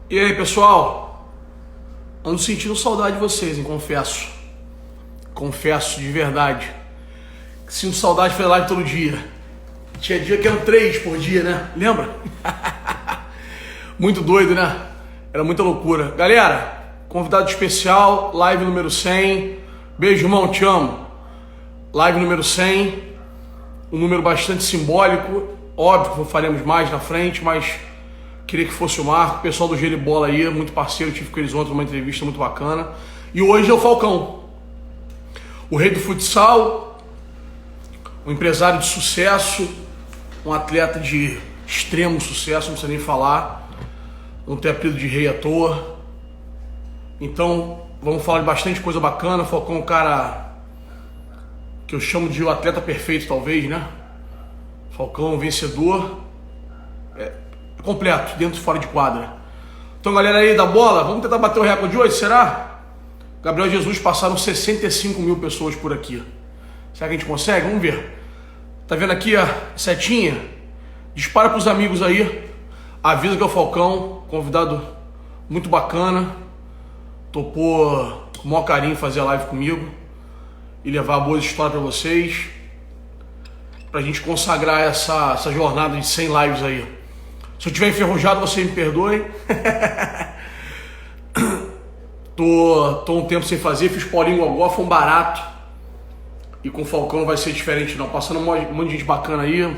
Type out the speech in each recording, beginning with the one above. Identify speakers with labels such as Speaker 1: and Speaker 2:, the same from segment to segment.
Speaker 1: E aí, pessoal? Ando sentindo saudade de vocês, hein? Confesso. Confesso de verdade. Sinto saudade de fazer live todo dia. Tinha dia que eram 3 por dia, né? Lembra? Muito doido, né? Era muita loucura. Galera, convidado especial, live número 100. Beijo, irmão, te amo. Live número 100. Um número bastante simbólico. Óbvio que faremos mais na frente, mas queria que fosse o Marco. O pessoal do Gelo e Bola aí, muito parceiro. Tive com eles ontem numa entrevista muito bacana. E hoje é o Falcão. O rei do futsal, um empresário de sucesso, um atleta de extremo sucesso, não precisa nem falar. Não tem apelido de rei à toa. Então, vamos falar de bastante coisa bacana. O Falcão é um cara que eu chamo de o atleta perfeito, talvez, né? Falcão, vencedor, completo, dentro e fora de quadra. Então, galera aí da bola, vamos tentar bater o recorde de hoje, será? Gabriel Jesus passaram 65 mil pessoas por aqui. Será que a gente consegue? Vamos ver. Tá vendo aqui a setinha? Dispara pros amigos aí. Avisa que é o Falcão, convidado muito bacana. Topou com o maior carinho fazer a live comigo e levar boas histórias pra vocês, pra gente consagrar essa jornada de 100 lives aí. Se eu tiver enferrujado, você me perdoe. Tô um tempo sem fazer, fiz Paulinho Gogó, foi um barato. E com o Falcão não vai ser diferente não. Passando um monte de gente bacana aí.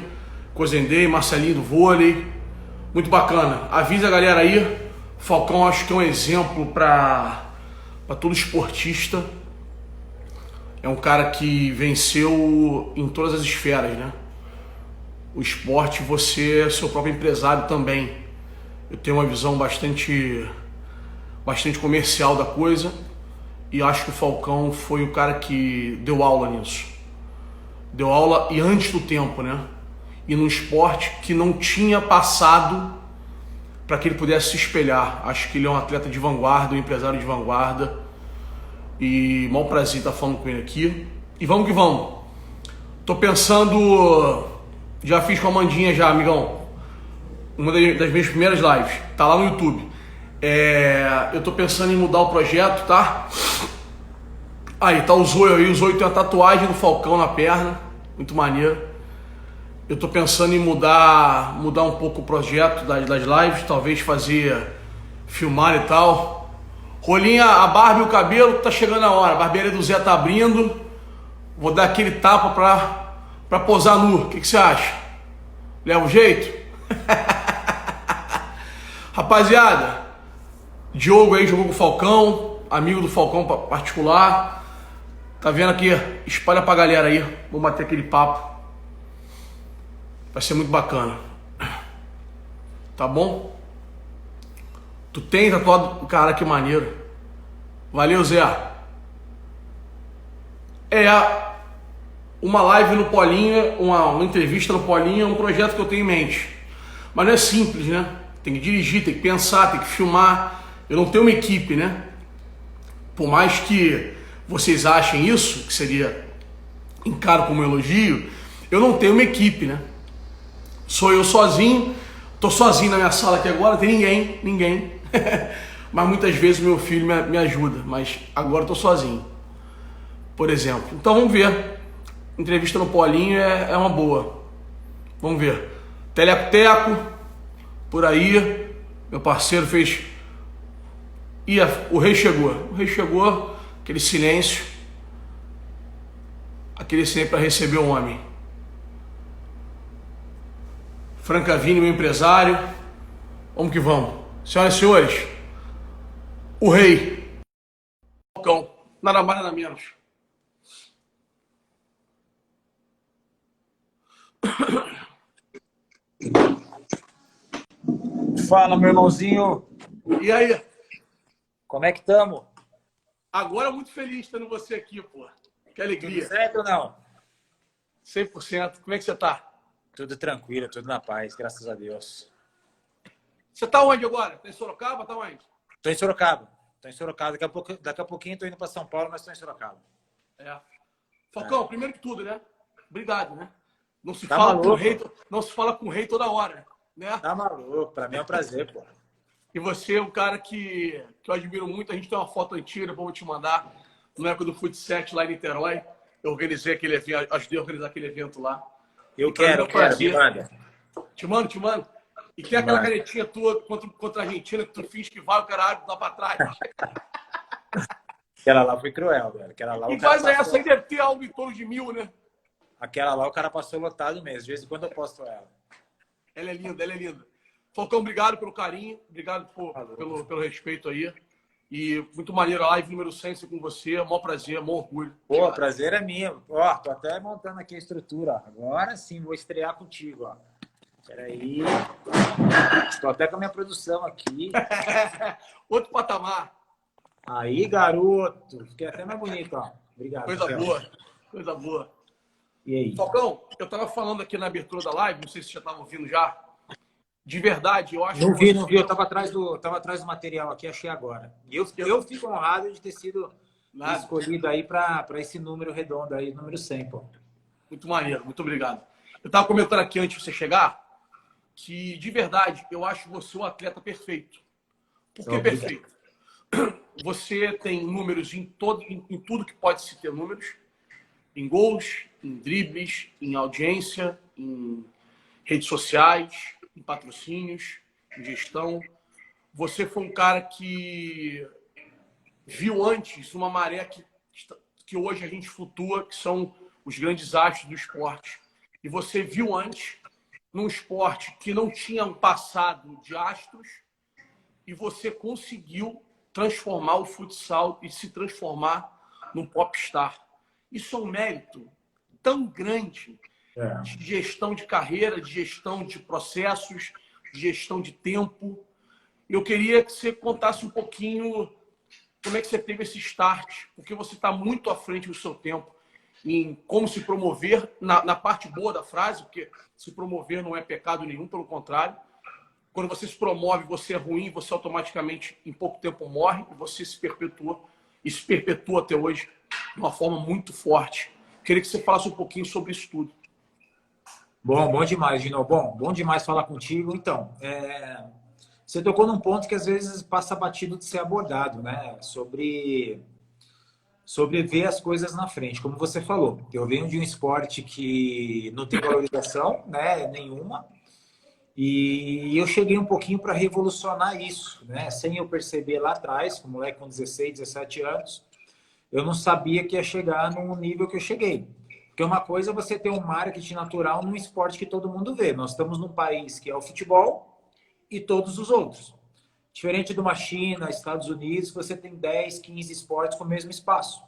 Speaker 1: Cozendei, Marcelinho do vôlei. Muito bacana. Avisa a galera aí. Falcão acho que é um exemplo para todo esportista. É um cara que venceu em todas as esferas, né? O esporte, você é seu próprio empresário também. Eu tenho uma visão bastante comercial da coisa e acho que o Falcão foi o cara que deu aula nisso. Deu aula e antes do tempo, né? E num esporte que não tinha passado para que ele pudesse se espelhar. Acho que ele é um atleta de vanguarda, um empresário de vanguarda. E mau prazer estar falando com ele aqui. E vamos que vamos. Tô pensando, já fiz com a Mandinha já, amigão. Uma das minhas primeiras lives. Tá lá no YouTube. Eu tô pensando em mudar o projeto, tá? Aí, tá o Zoio aí. O Zoio tem a tatuagem do Falcão na perna. Muito maneiro. Eu tô pensando em mudar um pouco o projeto das lives. Talvez filmar e tal. Rolinha, a barba e o cabelo, tá chegando a hora. A barbearia do Zé tá abrindo. Vou dar aquele tapa pra posar nu. O que você acha? Leva o jeito? Rapaziada, Diogo aí jogou com o Falcão, amigo do Falcão particular. Tá vendo aqui? Espalha pra galera aí. Vamos bater aquele papo. Vai ser muito bacana. Tá bom? Tu tem tatuado? Cara, que maneiro. Valeu, Zé. Uma live no Polinha, uma entrevista no Polinha é um projeto que eu tenho em mente. Mas não é simples, né? Tem que dirigir, tem que pensar, tem que filmar. Eu não tenho uma equipe, né? Por mais que vocês achem isso, que seria encaro como um elogio, eu não tenho uma equipe, né? Sou eu sozinho, tô sozinho na minha sala aqui agora, não tem ninguém. Mas muitas vezes meu filho me ajuda, mas agora eu tô sozinho, por exemplo. Então vamos ver. Entrevista no Polinho é uma boa. Vamos ver. Teleco, por aí. Meu parceiro fez. O rei chegou. O rei chegou, aquele silêncio. Aquele silêncio para receber o homem. Francavini, meu empresário. Vamos que vamos. Senhoras e senhores, o rei. Falcão. Nada mais, nada menos.
Speaker 2: Fala, meu irmãozinho.
Speaker 1: E aí?
Speaker 2: Como é que estamos?
Speaker 1: Agora muito feliz tendo você aqui, pô. Que alegria.
Speaker 2: Tudo certo ou não?
Speaker 1: 100%. Como é que você tá?
Speaker 2: Tudo tranquilo, tudo na paz, graças a Deus.
Speaker 1: Você tá onde agora? Tá em Sorocaba? Tá onde?
Speaker 2: Tô em Sorocaba. Daqui a pouquinho tô indo para São Paulo, mas tô em Sorocaba.
Speaker 1: Falcão, primeiro que tudo, né? Obrigado, né? Não se
Speaker 2: Tá
Speaker 1: fala
Speaker 2: maluco?
Speaker 1: com o rei, não se fala com o rei toda hora, né?
Speaker 2: Tá maluco, pra mim é um prazer, pô.
Speaker 1: E você é um cara que eu admiro muito. A gente tem uma foto antiga, vou te mandar, na época do Fut7 lá em Niterói. Eu organizei aquele evento, ajudei a organizar aquele evento lá.
Speaker 2: Eu
Speaker 1: E pra mim é um
Speaker 2: quero, me
Speaker 1: prazer.
Speaker 2: manda.
Speaker 1: Te mando, te mando. E tem aquela canetinha tua contra a Argentina que tu finge que vai, o cara lá pra trás.
Speaker 2: Aquela lá foi cruel, velho. Aquela lá,
Speaker 1: E faz essa aí, deve ter algo em torno de 1000, né?
Speaker 2: Aquela lá o cara passou lotado mesmo. De vez em quando eu posto ela.
Speaker 1: Ela é linda, ela é linda. Falcão, obrigado pelo carinho, obrigado pelo respeito aí. E muito maneiro a live número 100 com você. Maior prazer, maior orgulho.
Speaker 2: Pô, prazer é minha. Ó, tô até montando aqui a estrutura. Agora sim, vou estrear contigo, ó. Peraí. Tô até com a minha produção aqui.
Speaker 1: Outro patamar.
Speaker 2: Aí, garoto. Fiquei até mais bonito, ó. Obrigado.
Speaker 1: Coisa boa, coisa boa.
Speaker 2: E aí?
Speaker 1: Falcão, eu tava falando aqui na abertura da live, não sei se você já tava ouvindo já. De verdade, eu acho
Speaker 2: Não
Speaker 1: que
Speaker 2: vi. Eu tava atrás do material aqui, achei agora. E eu fico honrado de ter sido escolhido aí para esse número redondo aí, número 100, pô.
Speaker 1: Muito maneiro, muito obrigado. Eu tava comentando aqui antes de você chegar que, de verdade, eu acho você um atleta perfeito. Por que perfeito? Você tem números em tudo que pode se ter números. Em gols, em dribles, em audiência, em redes sociais, em patrocínios, em gestão. Você foi um cara que viu antes uma maré que hoje a gente flutua, que são os grandes astros do esporte. E você viu antes num esporte que não tinha um passado de astros e você conseguiu transformar o futsal e se transformar num popstar. Isso é um mérito tão grande de gestão de carreira, de gestão de processos, de gestão de tempo. Eu queria que você contasse um pouquinho como é que você teve esse start, porque você está muito à frente do seu tempo em como se promover, na parte boa da frase, porque se promover não é pecado nenhum, pelo contrário. Quando você se promove, você é ruim, você automaticamente, em pouco tempo, morre, e você se perpetua, e se perpetua até hoje de uma forma muito forte. Queria que você falasse um pouquinho sobre isso tudo.
Speaker 2: Bom demais, Gino. Bom demais falar contigo. Então, você tocou num ponto que às vezes passa batido de ser abordado, né? Sobre ver as coisas na frente. Como você falou, eu venho de um esporte que não tem valorização, né? Nenhuma. E eu cheguei um pouquinho para revolucionar isso, né? Sem eu perceber lá atrás, como moleque com 16, 17 anos, eu não sabia que ia chegar no nível que eu cheguei. Porque uma coisa é você ter um marketing natural num esporte que todo mundo vê. Nós estamos num país que é o futebol e todos os outros. Diferente de uma China, Estados Unidos, você tem 10, 15 esportes com o mesmo espaço.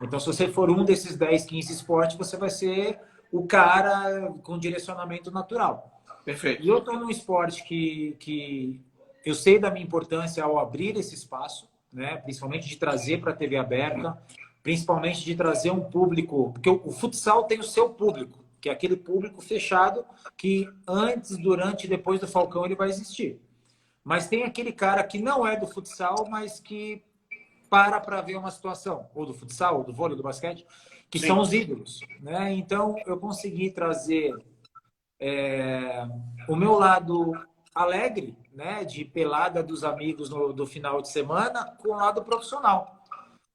Speaker 2: Então, se você for um desses 10, 15 esportes, você vai ser o cara com direcionamento natural.
Speaker 1: Perfeito.
Speaker 2: E eu estou num esporte que eu sei da minha importância ao abrir esse espaço, né? Principalmente de trazer para a TV aberta, principalmente de trazer um público, porque o futsal tem o seu público, que é aquele público fechado que antes, durante e depois do Falcão ele vai existir. Mas tem aquele cara que não é do futsal, mas que para ver uma situação, ou do futsal, ou do vôlei, do basquete, que
Speaker 1: Sim.
Speaker 2: são os ídolos, né? Então eu consegui trazer o meu lado alegre, né, de pelada dos amigos do final de semana, com o lado profissional.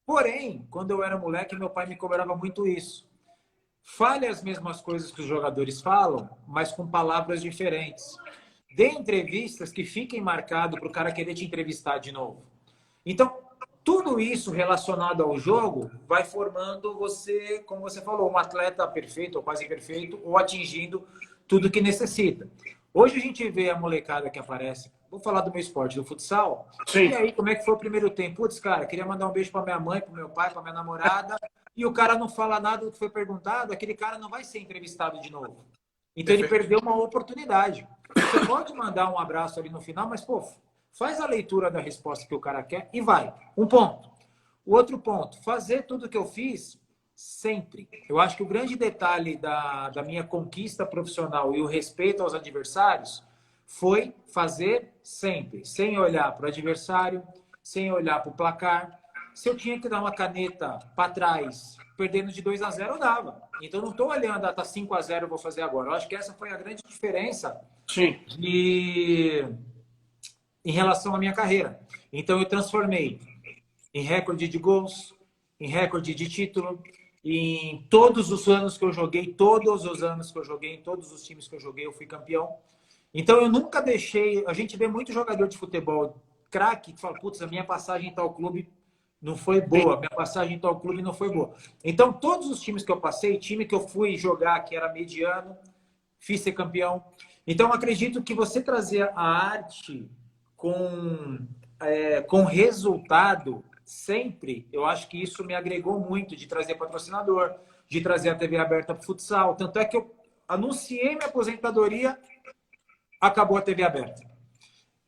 Speaker 2: Porém, quando eu era moleque, meu pai me cobrava muito isso. Fale as mesmas coisas que os jogadores falam, mas com palavras diferentes. Dê entrevistas que fiquem marcado para o cara querer te entrevistar de novo. Então, tudo isso relacionado ao jogo vai formando você, como você falou, um atleta perfeito ou quase perfeito, ou atingindo tudo que necessita. Hoje a gente vê a molecada que aparece. Vou falar do meu esporte, do futsal.
Speaker 1: Sim.
Speaker 2: E aí, como é que foi o primeiro tempo? Putz, cara, queria mandar um beijo para minha mãe, para meu pai, para minha namorada. E o cara não fala nada do que foi perguntado, aquele cara não vai ser entrevistado de novo. Então ele perdeu uma oportunidade. Você pode mandar um abraço ali no final, mas, pô, faz a leitura da resposta que o cara quer e vai. Um ponto. O outro ponto, fazer tudo que eu fiz sempre. Eu acho que o grande detalhe da minha conquista profissional e o respeito aos adversários foi fazer sempre, sem olhar para o adversário, sem olhar para o placar. Se eu tinha que dar uma caneta para trás, perdendo de 2-0, eu dava. Então, não estou olhando, tá 5-0, eu vou fazer agora. Eu acho que essa foi a grande diferença
Speaker 1: Sim.
Speaker 2: em relação à minha carreira. Então, eu transformei em recorde de gols, em recorde de título, em todos os anos que eu joguei, todos os anos que eu joguei, em todos os times que eu joguei, eu fui campeão. Então, eu nunca deixei... A gente vê muito jogador de futebol craque que fala, putz, a minha passagem em tal clube não foi boa, a minha passagem em tal clube não foi boa. Então, todos os times que eu passei, time que eu fui jogar que era mediano, fiz ser campeão. Então, acredito que você trazer a arte com resultado sempre, eu acho que isso me agregou muito de trazer patrocinador, de trazer a TV aberta para o futsal. Tanto é que eu anunciei minha aposentadoria, acabou a TV aberta.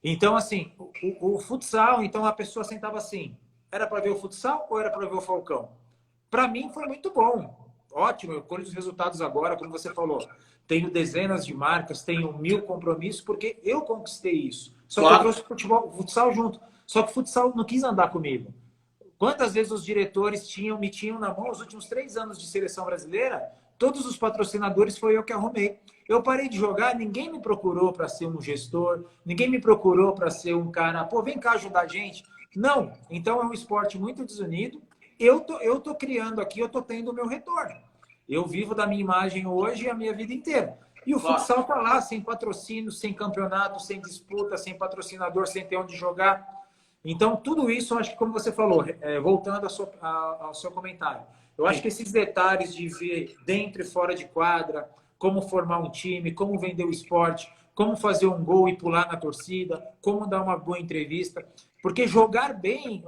Speaker 2: Então, assim, o futsal, então a pessoa sentava assim, era para ver o futsal ou era para ver o Falcão? Para mim foi muito bom. Ótimo, eu colho os resultados agora, como você falou. Tenho dezenas de marcas, tenho 1000 compromissos, porque eu conquistei isso. Só que eu trouxe o futsal junto. Só que o futsal não quis andar comigo. Quantas vezes os diretores me tinham na mão os últimos 3 anos de seleção brasileira? Todos os patrocinadores foi eu que arrumei. Eu parei de jogar, ninguém me procurou para ser um gestor, ninguém me procurou para ser um cara, pô, vem cá ajudar a gente. Não. Então é um esporte muito desunido. Eu tô criando aqui, eu tô tendo o meu retorno. Eu vivo da minha imagem hoje a minha vida inteira. E o futsal tá lá, sem patrocínio, sem campeonato, sem disputa, sem patrocinador, sem ter onde jogar. Então, tudo isso, eu acho que, como você falou, voltando ao seu comentário, eu acho que esses detalhes de ver dentro e fora de quadra, como formar um time, como vender o esporte, como fazer um gol e pular na torcida, como dar uma boa entrevista. Porque jogar bem,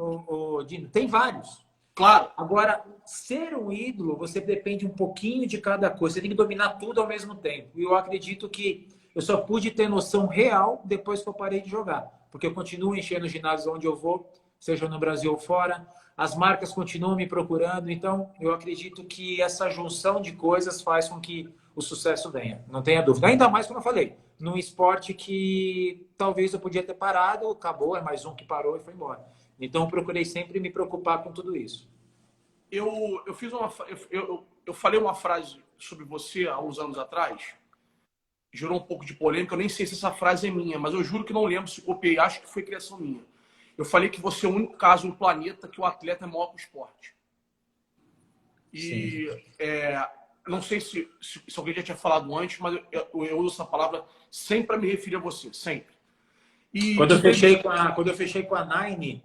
Speaker 2: Dino, tem vários.
Speaker 1: Claro.
Speaker 2: Agora, ser um ídolo, você depende um pouquinho de cada coisa. Você tem que dominar tudo ao mesmo tempo. E eu acredito que eu só pude ter noção real depois que eu parei de jogar. Porque eu continuo enchendo os ginásios onde eu vou, seja no Brasil ou fora. As marcas continuam me procurando. Então, eu acredito que essa junção de coisas faz com que o sucesso venha. Não tenha dúvida. Ainda mais, como eu falei, num esporte que talvez eu podia ter parado, acabou, é mais um que parou e foi embora. Então, eu procurei sempre me preocupar com tudo isso.
Speaker 1: Eu falei uma frase sobre você há uns anos atrás, gerou um pouco de polêmica. Eu nem sei se essa frase é minha, mas eu juro que não lembro se copiei. Acho que foi criação minha. Eu falei que você é o único caso no planeta que o atleta é maior que o esporte. E não sei se alguém já tinha falado antes, mas eu uso essa palavra sempre para me referir a você, sempre. E
Speaker 2: quando eu fechei com a Nine,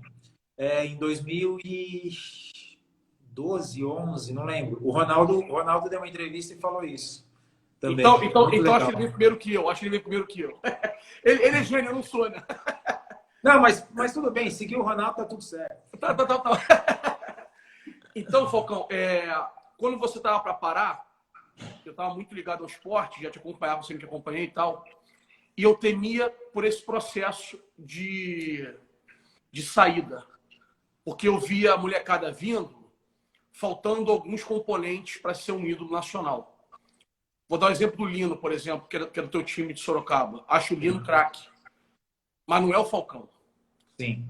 Speaker 2: em 2012, 11, não lembro. O Ronaldo deu uma entrevista e falou isso. Também.
Speaker 1: Então acho que ele veio primeiro que eu. Ele é gênio, eu não sou, né?
Speaker 2: Não, mas tudo bem. Seguir o Ronaldo, tá tudo certo.
Speaker 1: Tá. Então, Falcão, quando você estava para parar, eu estava muito ligado ao esporte, já te acompanhava, sempre te acompanhei e tal. E eu temia por esse processo de saída. Porque eu via a molecada vindo, faltando alguns componentes para ser um ídolo nacional. Vou dar o exemplo do Lino, por exemplo, que era do teu time de Sorocaba. Acho o Lino craque. Mas não é o Falcão.
Speaker 2: Sim.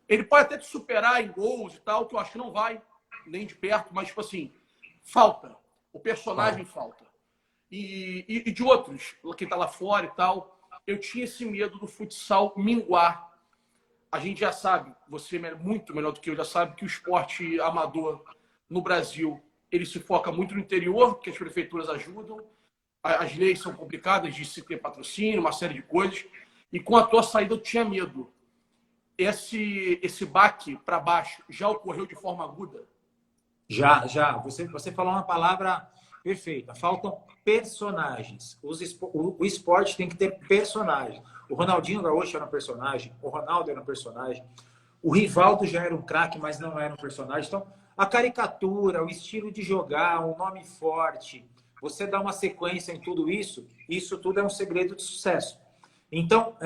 Speaker 1: Ele pode até te superar em gols e tal, que eu acho que não vai, nem de perto, mas, tipo assim, falta. O personagem falta. E de outros, quem tá lá fora e tal, eu tinha esse medo do futsal minguar. A gente já sabe, você é muito melhor do que eu, já sabe que o esporte amador no Brasil, ele se foca muito no interior, porque as prefeituras ajudam, as leis são complicadas de se ter patrocínio, uma série de coisas. E com a tua saída eu tinha medo. Esse baque para baixo já ocorreu de forma aguda?
Speaker 2: Já. Você falou uma palavra perfeita. Faltam personagens. O esporte tem que ter personagens. O Ronaldinho Gaúcho era um personagem, o Ronaldo era um personagem, o Rivaldo já era um craque, mas não era um personagem. Então, a caricatura, o estilo de jogar, um nome forte, você dá uma sequência em tudo isso, isso tudo é um segredo de sucesso. Então,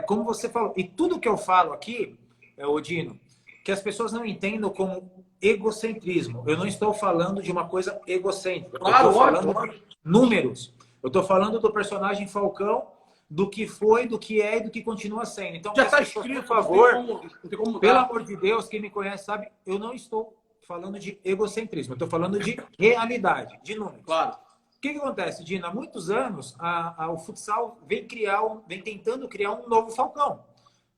Speaker 2: como você falou, e tudo que eu falo aqui, Odino, que as pessoas não entendam como egocentrismo. Eu não estou falando de uma coisa egocêntrica.
Speaker 1: Claro,
Speaker 2: eu estou falando de números. Eu estou falando do personagem Falcão, do que foi, do que é e do que continua sendo. Então,
Speaker 1: já está escrito,
Speaker 2: por favor,
Speaker 1: não tem como
Speaker 2: pelo amor de Deus, quem me conhece sabe, eu não estou falando de egocentrismo, eu estou falando de realidade, de números.
Speaker 1: Claro.
Speaker 2: O que acontece, Dina? Há muitos anos, o futsal vem tentando criar um novo Falcão.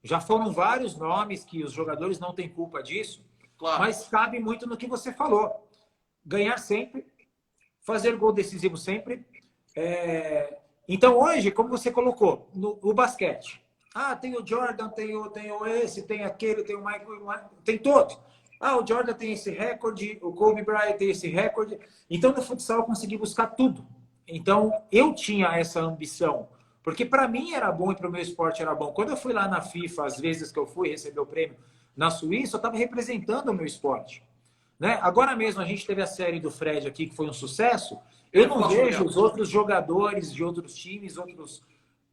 Speaker 2: Já foram vários nomes que os jogadores não têm culpa disso,
Speaker 1: Claro.
Speaker 2: mas cabe muito no que você falou. Ganhar sempre, fazer gol decisivo sempre. Então, hoje, como você colocou, no basquete, tem o Jordan, tem o esse, tem aquele, tem o Michael, tem todos. O Jordan tem esse recorde, o Kobe Bryant tem esse recorde. Então, no futsal, eu consegui buscar tudo. Então, eu tinha essa ambição. Porque para mim era bom e para o meu esporte era bom. Quando eu fui lá na FIFA, às vezes que eu fui receber o prêmio na Suíça, eu estava representando o meu esporte. Né? Agora mesmo a gente teve a série do Fred aqui, que foi um sucesso. Eu não vejo os outros jogadores de outros times,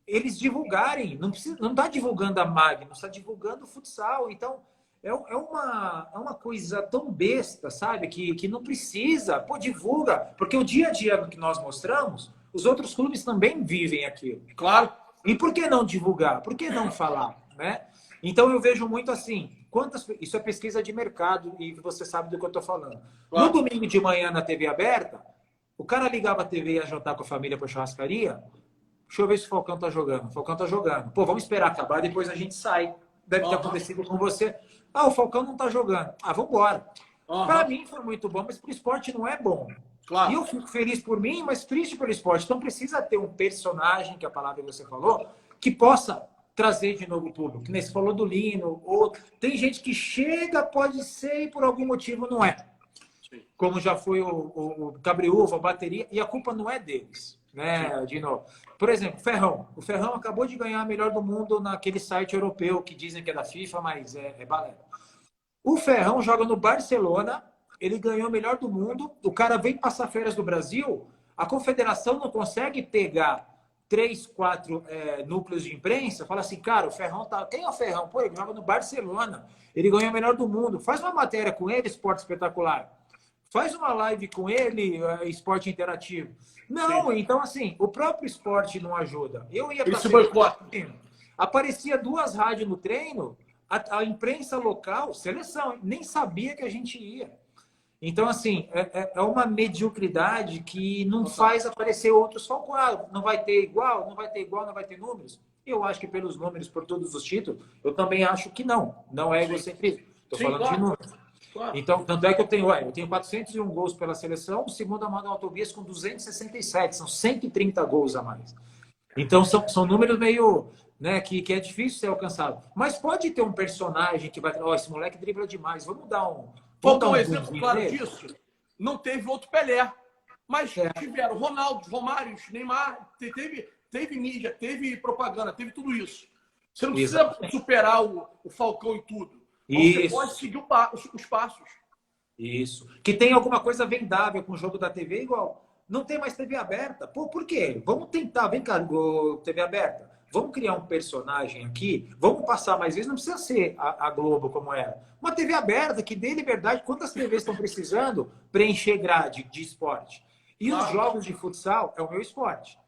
Speaker 2: eles divulgarem. Não está divulgando a Magnus, está divulgando o futsal. Então, é uma coisa tão besta, sabe? Que não precisa. Pô, divulga. Porque o dia a dia que nós mostramos, os outros clubes também vivem aquilo.
Speaker 1: Claro.
Speaker 2: E por que não divulgar? Por que não falar? Né? Então, eu vejo muito assim. Isso é pesquisa de mercado e você sabe do que eu estou falando. Claro. No domingo de manhã, na TV aberta, o cara ligava a TV e ia jantar com a família para churrascaria. Deixa eu ver se o Falcão tá jogando. O Falcão tá jogando. Pô, vamos esperar acabar, depois a gente sai. Deve ter acontecido com você. O Falcão não tá jogando. Vamos embora. Para mim foi muito bom, mas para o esporte não é bom.
Speaker 1: Claro.
Speaker 2: E eu fico feliz por mim, mas triste pelo esporte. Então precisa ter um personagem, que é a palavra que você falou, que possa trazer de novo o público. Que nem você falou do Lino. Tem gente que chega, pode ser, e por algum motivo não é. Sim. Como já foi o Cabriúva, a bateria, e a culpa não é deles. Né, Dino? Por exemplo, Ferrão. O Ferrão acabou de ganhar a melhor do mundo naquele site europeu que dizem que é da FIFA, mas é balela. O Ferrão joga no Barcelona, ele ganhou o melhor do mundo, o cara vem passar férias do Brasil, a confederação não consegue pegar 3, 4 núcleos de imprensa, fala assim, cara, o Ferrão tá... Quem é o Ferrão? Pô, ele joga no Barcelona, ele ganhou o melhor do mundo. Faz uma matéria com ele, Esporte Espetacular. Faz uma live com ele, Esporte Interativo. Não, sim. Então assim, o próprio esporte não ajuda. Eu ia para aparecia 2 rádios no treino, a imprensa local, seleção, nem sabia que a gente ia. Então, assim, é uma mediocridade que não faz aparecer outros Falcão. Não vai ter igual, não vai ter igual, não vai ter números. Eu acho que pelos números, por todos os títulos, eu também acho que não. Não é egocentrismo. Estou falando de números. Claro. Então, tanto é que eu tenho 401 gols pela seleção, o segundo a Manuel Tobias com 267, são 130 gols a mais. Então, são números meio, né, que é difícil ser alcançado. Mas pode ter um personagem que vai falar, esse moleque dribla demais, vamos dar um...
Speaker 1: Faltou um exemplo claro disso. Não teve outro Pelé, mas tiveram Ronaldo, Romário, Neymar, teve mídia, teve propaganda, teve tudo isso. Você não precisa superar o Falcão e tudo. Você pode seguir os passos.
Speaker 2: Isso. Que tem alguma coisa vendável com o jogo da TV igual. Não tem mais TV aberta. Pô, por quê? Vamos tentar. Vem cá, TV aberta. Vamos criar um personagem aqui. Vamos passar mais vezes. Não precisa ser a Globo como era. Uma TV aberta que dê liberdade. Quantas TVs estão precisando preencher grade de esporte? E os jogos de futsal é o meu esporte.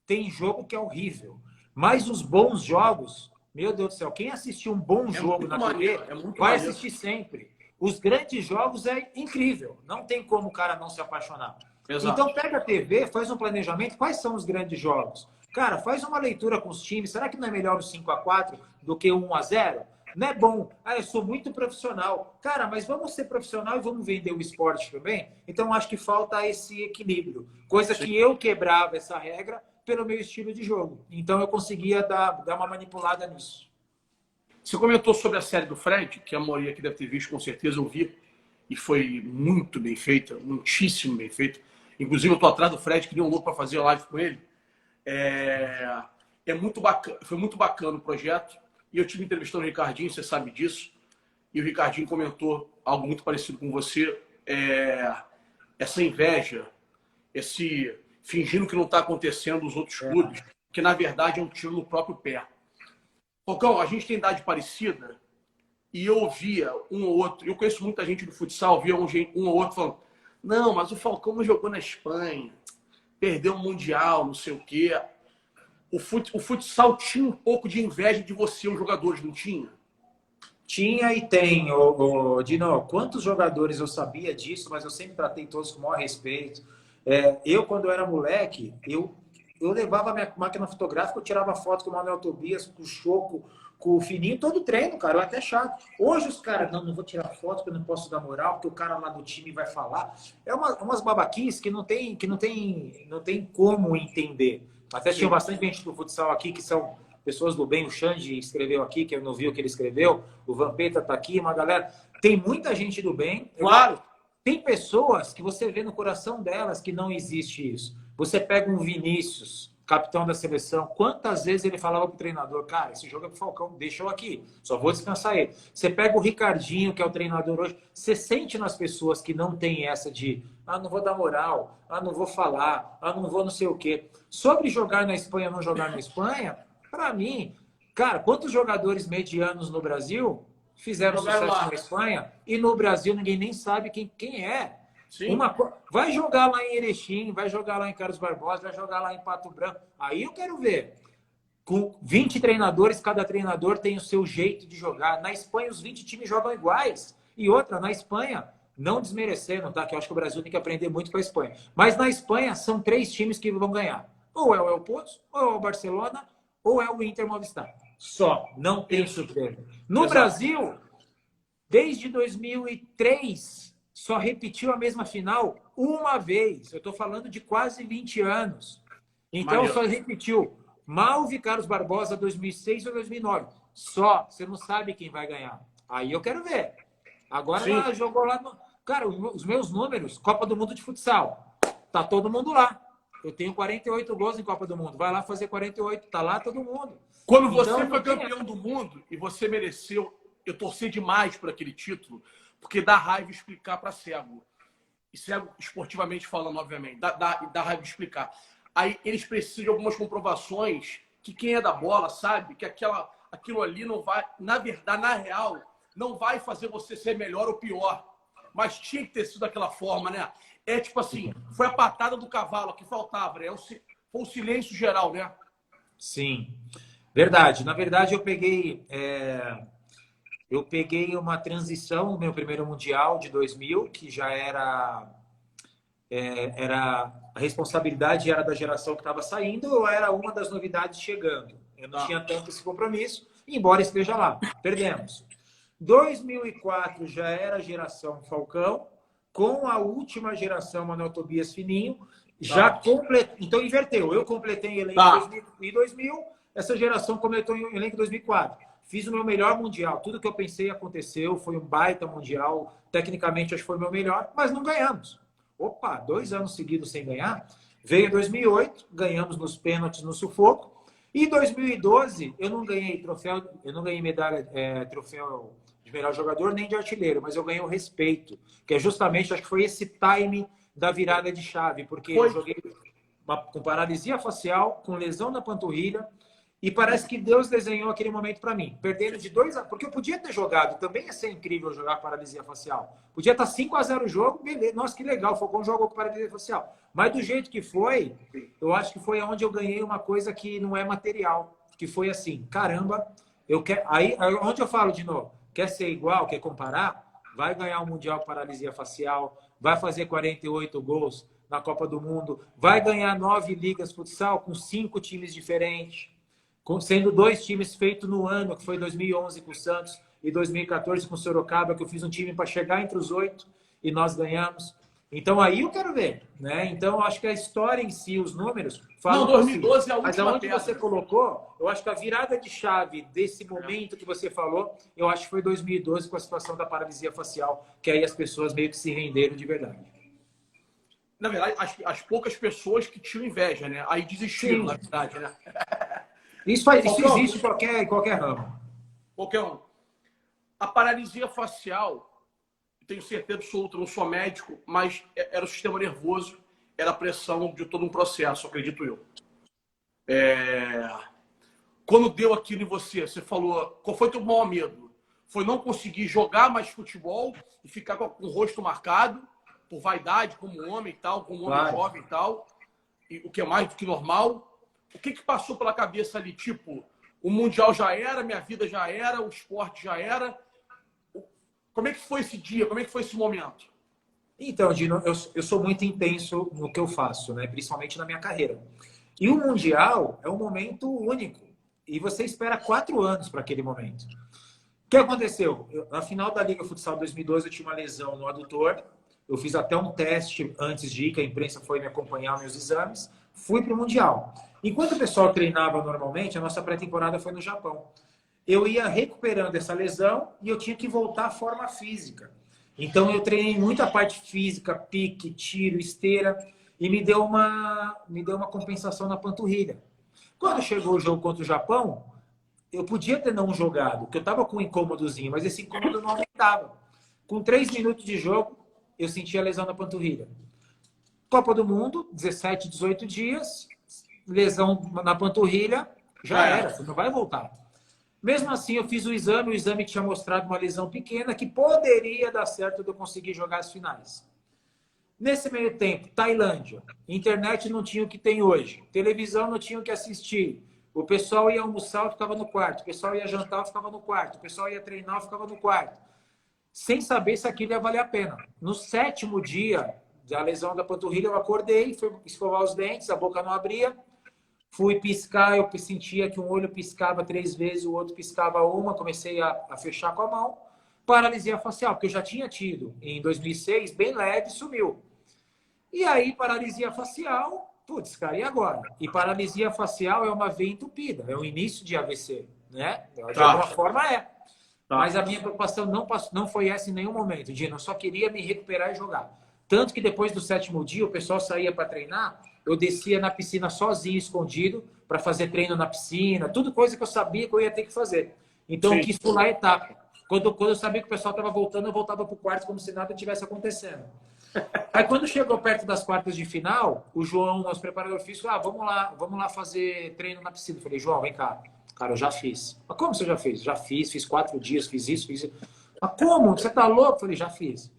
Speaker 2: Tem jogo que é horrível. Mas os bons jogos... Meu Deus do céu, quem assistiu um bom jogo na TV vai assistir sempre. Os grandes jogos é incrível. Não tem como o cara não se apaixonar. Exato. Então pega a TV, faz um planejamento. Quais são os grandes jogos? Cara, faz uma leitura com os times. Será que não é melhor o 5-4 do que o 1-0? Não é bom. Eu sou muito profissional. Cara, mas vamos ser profissional e vamos vender o esporte também? Então acho que falta esse equilíbrio. Coisa que eu quebrava essa regra pelo meu estilo de jogo. Então eu conseguia dar uma manipulada nisso.
Speaker 1: Você comentou sobre a série do Fred, que a maioria aqui deve ter visto, com certeza eu vi, e foi muito bem feita, muitíssimo bem feita. Inclusive eu estou atrás do Fred, queria um louco para fazer live com ele. Muito bacana, foi muito bacana o projeto. E eu tive entrevistando o Ricardinho, você sabe disso. E o Ricardinho comentou algo muito parecido com você. Essa inveja, esse... fingindo que não está acontecendo os outros clubes, que na verdade é um tiro no próprio pé. Falcão, a gente tem idade parecida e eu ouvia um ou outro, eu conheço muita gente do futsal, via um ou outro falando, não, mas o Falcão não jogou na Espanha, perdeu o Mundial, não sei o quê. O futsal tinha um pouco de inveja de você, os jogadores, não tinha?
Speaker 2: Tinha e tem, Dino. Quantos jogadores eu sabia disso, mas eu sempre tratei todos com o maior respeito. Eu, quando eu era moleque, eu levava a minha máquina fotográfica, eu tirava foto com o Manuel Tobias, com o Choco, com o Fininho todo treino, cara. Eu até chato. Hoje os caras, não vou tirar foto porque eu não posso dar moral, porque o cara lá do time vai falar. É umas babaquices que não tem como entender. Até tinha bastante gente do futsal aqui que são pessoas do bem. O Xande escreveu aqui, que eu não vi o que ele escreveu. O Vampeta tá aqui, uma galera. Tem muita gente do bem.
Speaker 1: Claro.
Speaker 2: Tem pessoas que você vê no coração delas que não existe isso. Você pega um Vinícius, capitão da seleção, quantas vezes ele falava pro treinador, cara, esse jogo é pro Falcão, deixa eu aqui, só vou descansar ele. Você pega o Ricardinho, que é o treinador hoje, você sente nas pessoas que não tem essa de, não vou dar moral, não vou falar, não vou não sei o quê. Sobre jogar na Espanha ou não jogar na Espanha, para mim, cara, quantos jogadores medianos no Brasil fizeram sucesso na Espanha e no Brasil ninguém nem sabe quem é. Sim. Vai jogar lá em Erechim, vai jogar lá em Carlos Barbosa, vai jogar lá em Pato Branco. Aí eu quero ver. Com 20 treinadores, cada treinador tem o seu jeito de jogar. Na Espanha, os 20 times jogam iguais. E outra, na Espanha, não desmerecendo, tá? Que eu acho que o Brasil tem que aprender muito com a Espanha. Mas na Espanha, são 3 times que vão ganhar. Ou é o El Pozo, ou é o Barcelona, ou é o Inter Movistar. Só. Não tem surpresa. No Brasil, desde 2003... só repetiu a mesma final uma vez. Eu estou falando de quase 20 anos. Então, só repetiu Malve, Carlos Barbosa, 2006 ou 2009. Só. Você não sabe quem vai ganhar. Aí eu quero ver. Agora ela jogou lá no... Cara, os meus números, Copa do Mundo de futsal. Tá todo mundo lá. Eu tenho 48 gols em Copa do Mundo. Vai lá fazer 48. Tá lá todo mundo.
Speaker 1: Quando você foi campeão do mundo e você mereceu, eu torci demais por aquele título, porque dá raiva explicar para cego. E cego, esportivamente falando, obviamente. Dá raiva explicar. Aí eles precisam de algumas comprovações que quem é da bola sabe que aquilo ali não vai... Na verdade, na real, não vai fazer você ser melhor ou pior. Mas tinha que ter sido daquela forma, né? É tipo assim, foi a patada do cavalo que faltava, né? Foi o silêncio geral, né?
Speaker 2: Sim. Verdade. Na verdade, eu peguei uma transição no meu primeiro Mundial de 2000, que já era a responsabilidade era da geração que estava saindo ou era uma das novidades chegando. Eu não tinha tanto esse compromisso, embora esteja lá. Perdemos. 2004 já era a geração Falcão, com a última geração Manuel Tobias Fininho, então inverteu. Eu completei elenco em 2000, essa geração completou em elenco em 2004. Fiz o meu melhor mundial. Tudo que eu pensei aconteceu. Foi um baita mundial. Tecnicamente, acho que foi o meu melhor, mas não ganhamos. Opa, 2 anos seguidos sem ganhar. Veio em 2008, ganhamos nos pênaltis no sufoco. E em 2012, eu não ganhei troféu, eu não ganhei medalha, troféu de melhor jogador, nem de artilheiro, mas eu ganhei o respeito, que é justamente, acho que foi esse time da virada de chave, porque eu joguei com paralisia facial, com lesão na panturrilha, e parece que Deus desenhou aquele momento para mim. Perdendo de 2 porque eu podia ter jogado, também ia ser incrível jogar com paralisia facial. Podia estar 5-0 o jogo, beleza. Nossa, que legal, o Falcão jogou com paralisia facial. Mas do jeito que foi, eu acho que foi onde eu ganhei uma coisa que não é material. Que foi assim, caramba, eu quero... Aí, onde eu falo de novo, quer ser igual, quer comparar, vai ganhar o Mundial com paralisia facial, vai fazer 48 gols na Copa do Mundo, vai ganhar 9 ligas futsal com 5 times diferentes, sendo 2 times feitos no ano, que foi 2011 com o Santos e 2014 com o Sorocaba, que eu fiz um time para chegar entre os 8 e nós ganhamos. Então aí eu quero ver, né? Então eu acho que a história em si, os números falam.
Speaker 1: Não, 2012 é a última.
Speaker 2: Mas aonde você colocou, eu acho que a virada de chave desse momento que você falou, eu acho que foi 2012 com a situação da paralisia facial, que aí as pessoas meio que se renderam de verdade.
Speaker 1: Na verdade, as poucas pessoas que tinham inveja, né? Aí desistiram, na verdade, né?
Speaker 2: Isso existe em qualquer ramo.
Speaker 1: Qualquer um. A paralisia facial, tenho certeza absoluta, não sou médico, mas era o sistema nervoso, era a pressão de todo um processo, acredito eu. Quando deu aquilo em você, você falou, qual foi teu maior medo? Foi não conseguir jogar mais futebol e ficar com o rosto marcado, por vaidade, como homem e tal, como homem jovem e tal, e o que é mais do que normal? O que passou pela cabeça ali? Tipo, o Mundial já era, minha vida já era, o esporte já era. Como é que foi esse dia? Como é que foi esse momento?
Speaker 2: Então, Dino, eu sou muito intenso no que eu faço, né? Principalmente na minha carreira. E o Mundial é um momento único. E você espera 4 anos para aquele momento. O que aconteceu? Na final da Liga Futsal 2012, eu tinha uma lesão no adutor. Eu fiz até um teste antes de ir, que a imprensa foi me acompanhar meus exames. Fui para o Mundial. Enquanto o pessoal treinava normalmente, a nossa pré-temporada foi no Japão. Eu ia recuperando essa lesão e eu tinha que voltar à forma física. Então, eu treinei muito a parte física, pique, tiro, esteira, e me deu uma compensação na panturrilha. Quando chegou o jogo contra o Japão, eu podia ter não jogado, porque eu estava com um incômodozinho, mas esse incômodo não aumentava. Com 3 minutos de jogo, eu senti a lesão na panturrilha. Copa do Mundo, 17, 18 dias, lesão na panturrilha, já era, você não vai voltar. Mesmo assim, eu fiz o exame tinha mostrado uma lesão pequena que poderia dar certo de eu conseguir jogar as finais. Nesse meio tempo, Tailândia, internet não tinha o que tem hoje, televisão não tinha o que assistir, o pessoal ia almoçar, eu ficava no quarto, o pessoal ia jantar, eu ficava no quarto, o pessoal ia treinar, eu ficava no quarto, sem saber se aquilo ia valer a pena. No 7º dia da lesão da panturrilha, eu acordei, fui escovar os dentes, a boca não abria, fui piscar, eu sentia que um olho piscava 3 vezes, o outro piscava uma, comecei a fechar com a mão. Paralisia facial, porque eu já tinha tido em 2006, bem leve, sumiu. E aí, paralisia facial, putz, cara, e agora? E paralisia facial é uma veia entupida, é o início de AVC, né? De alguma forma é. Mas a minha preocupação não foi essa em nenhum momento, Dino. Eu só queria me recuperar e jogar. Tanto que depois do 7º dia, o pessoal saía para treinar, eu descia na piscina sozinho, escondido, para fazer treino na piscina, tudo coisa que eu sabia que eu ia ter que fazer. Então, eu quis pular a etapa. Quando eu sabia que o pessoal estava voltando, eu voltava para o quarto como se nada tivesse acontecendo. Aí, quando chegou perto das quartas de final, o João, nosso preparador físico, vamos lá fazer treino na piscina. Eu falei, João, vem cá. Cara, eu já fiz. Mas como você já fez? Já fiz 4 dias, fiz isso, fiz isso. Mas como? Você tá louco? Eu falei, já fiz.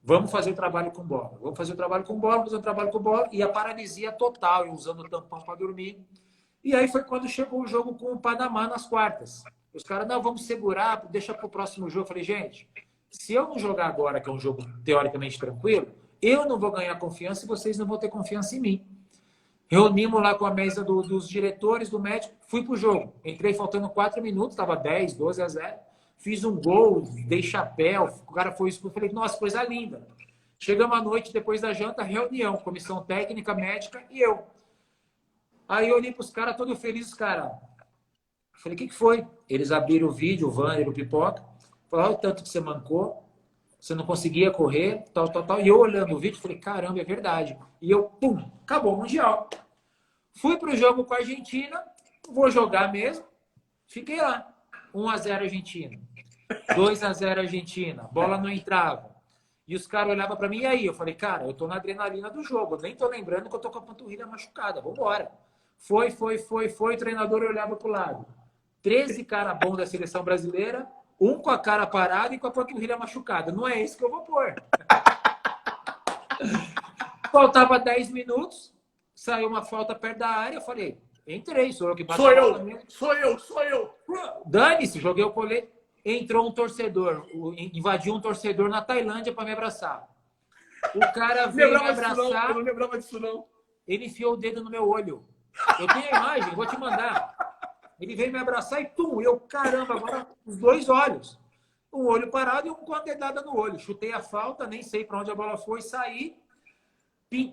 Speaker 2: Vamos fazer o trabalho com bola. Vamos fazer o trabalho com bola, fazer o trabalho com bola. E a paralisia total, usando o tampão para dormir. E aí foi quando chegou o jogo com o Panamá nas quartas. Os caras, não, vamos segurar, deixa para o próximo jogo. Eu falei, gente, se eu não jogar agora, que é um jogo teoricamente tranquilo, eu não vou ganhar confiança e vocês não vão ter confiança em mim. Reunimos lá com a mesa dos diretores, do médico, fui pro jogo. Entrei faltando 4 minutos, estava 10, 12-0. Fiz um gol, dei chapéu, o cara foi expulso. Falei, nossa, coisa linda. Chegamos à noite, depois da janta, reunião, comissão técnica, médica e eu. Aí eu olhei pros caras, todo feliz, os caras. Falei, o que foi? Eles abriram o vídeo, o Vander, o Pipoca. Falaram, olha o tanto que você mancou, você não conseguia correr, tal. E eu olhando o vídeo, falei, caramba, é verdade. E eu, pum, acabou o Mundial. Fui pro jogo com a Argentina, vou jogar mesmo, fiquei lá. 1-0 Argentina, 2-0 Argentina, bola não entrava. E os caras olhavam para mim, e aí? Eu falei, cara, eu tô na adrenalina do jogo, eu nem tô lembrando que eu tô com a panturrilha machucada, vambora. Foi, o treinador olhava pro lado. 13 caras bons da seleção brasileira, um com a cara parada e com a panturrilha machucada. Não é isso que eu vou pôr. Faltava 10 minutos, saiu uma falta perto da área, eu falei, entrei, sou eu que bato a bola mesmo.
Speaker 1: Sou eu.
Speaker 2: Dane-se, joguei o colete. Entrou um torcedor, invadiu um torcedor na Tailândia para me abraçar. O cara veio me abraçar.
Speaker 1: Eu não lembrava disso, não.
Speaker 2: Ele enfiou o dedo no meu olho. Eu tenho a imagem, vou te mandar. Ele veio me abraçar e tum, eu, caramba, agora os 2 olhos. Um olho parado e um com a dedada no olho. Chutei a falta, nem sei para onde a bola foi, saí.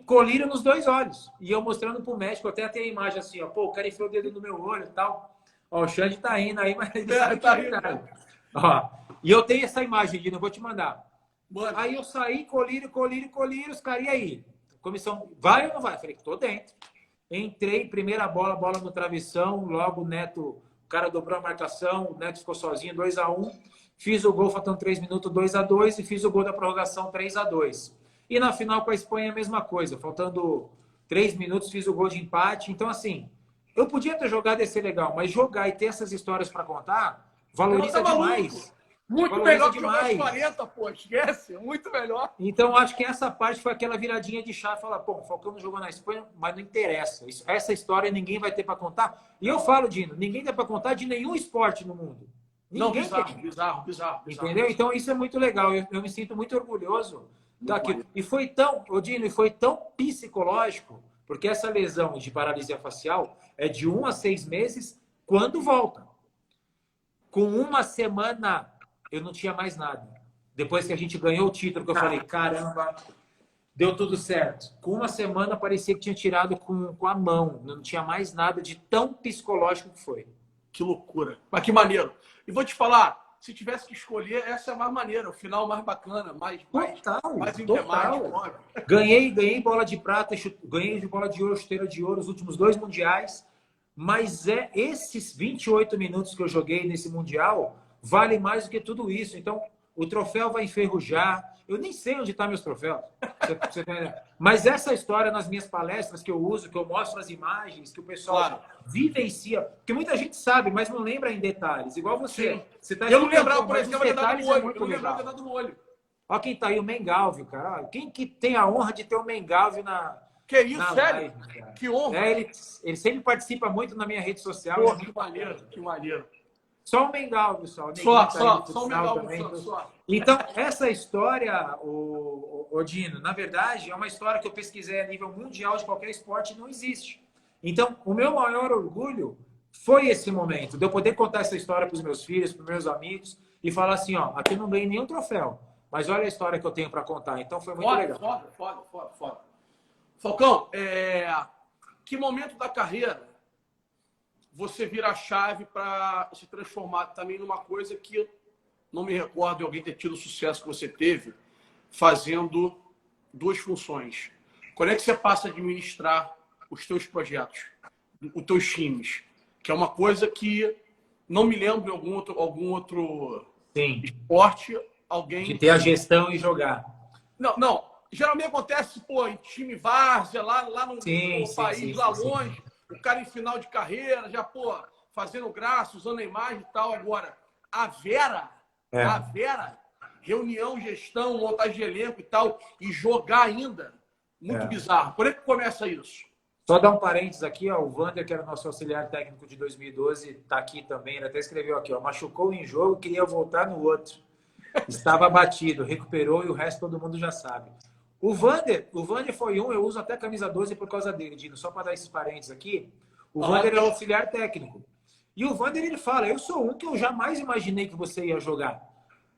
Speaker 2: Colírio nos 2 olhos. E eu mostrando pro médico, até tem a imagem assim, ó. Pô, o cara enfiou o dedo no meu olho e tal. Ó, o Xande tá indo aí, mas ele sabe
Speaker 1: tá
Speaker 2: que
Speaker 1: indo.
Speaker 2: Ó, e eu tenho essa imagem, Dino, eu vou te mandar.
Speaker 1: Mano.
Speaker 2: Aí eu saí, colírio, os caras, e aí? Comissão, vai ou não vai? Falei, tô dentro. Entrei, primeira bola no travessão, logo o Neto, o cara dobrou a marcação, o Neto ficou sozinho, 2-1. Fiz o gol, faltando 3 minutos, 2-2, e fiz o gol da prorrogação, 3-2. E na final com a Espanha, a mesma coisa. Faltando 3 minutos, fiz o gol de empate. Então, assim, eu podia ter jogado e ser legal, mas jogar e ter essas histórias para contar, valoriza demais.
Speaker 1: Muito
Speaker 2: valoriza
Speaker 1: melhor que
Speaker 2: demais.
Speaker 1: jogar os 40, pô. Esquece. Muito melhor.
Speaker 2: Então, acho que essa parte foi aquela viradinha de chave. Falar, pô, o Falcão não jogou na Espanha, mas não interessa. Essa história ninguém vai ter para contar. E eu falo, Dino, ninguém tem para contar de nenhum esporte no mundo. Ninguém
Speaker 1: não, bizarro.
Speaker 2: Entendeu? Então, isso é muito legal. Eu me sinto muito orgulhoso daquilo. E foi tão, Dino, psicológico, porque essa lesão de paralisia facial é de 1 a 6 meses quando volta. Com uma semana, eu não tinha mais nada. Depois que a gente ganhou o título, que eu falei, caramba, deu tudo certo. Com uma semana, parecia que tinha tirado com a mão. Não tinha mais nada de tão psicológico que foi.
Speaker 1: Que loucura. Mas que maneiro. E vou te falar, se tivesse que escolher, essa é a mais maneira, o final mais bacana, mais emblemático.
Speaker 2: Ganhei bola de prata, ganhei de bola de ouro, chuteira de ouro, os últimos 2 mundiais. Mas esses 28 minutos que eu joguei nesse Mundial vale mais do que tudo isso. Então, o troféu vai enferrujar. Eu nem sei onde estão meus troféus. Mas essa história nas minhas palestras que eu uso, que eu mostro as imagens, que o pessoal vivencia. Porque muita gente sabe, mas não lembra em detalhes. Igual você. Você tá
Speaker 1: eu não lembrava, por exemplo,
Speaker 2: de dar no olho.
Speaker 1: Eu não lembrava de dar no olho.
Speaker 2: Olha quem tá aí, o Mengalvio, cara. Quem que tem a honra de ter o Mengalvio na...
Speaker 1: Que isso, sério?
Speaker 2: Live,
Speaker 1: que honra.
Speaker 2: Ele sempre participa muito na minha rede social.
Speaker 1: Pô, que maneiro, que maneiro.
Speaker 2: Só o Mengalvio, só o Mengalvio. Só. Então, essa história, o Dino, na verdade, é uma história que eu pesquisei a nível mundial de qualquer esporte e não existe. Então, o meu maior orgulho foi esse momento, de eu poder contar essa história para os meus filhos, para os meus amigos, e falar assim, ó, aqui eu não ganhei nenhum troféu, mas olha a história que eu tenho para contar. Então, foi muito legal.
Speaker 1: Foda. Falcão, que momento da carreira você vira a chave para se transformar também numa coisa que não me recordo de alguém ter tido o sucesso que você teve fazendo 2 funções. Quando é que você passa a administrar os teus projetos, os teus times? Que é uma coisa que não me lembro de algum outro esporte, alguém...
Speaker 2: De ter a gestão e jogar.
Speaker 1: Não. Geralmente acontece, pô, em time várzea, lá no país, lá longe, o cara em final de carreira, já, pô, fazendo graça, usando a imagem e tal. Agora, a Vera, reunião, gestão, montagem de elenco e tal, e jogar ainda, muito bizarro. Por que começa isso?
Speaker 2: Só dar um parênteses aqui, ó, o Wander, que era nosso auxiliar técnico de 2012, está aqui também, ele até escreveu aqui, ó, machucou em jogo, queria voltar no outro. Estava abatido, recuperou e o resto todo mundo já sabe. O Wander foi eu uso até camisa 12 por causa dele, Dino, só para dar esses parênteses aqui. O Wander é o auxiliar técnico. E o Wander, ele fala, eu sou um que eu jamais imaginei que você ia jogar.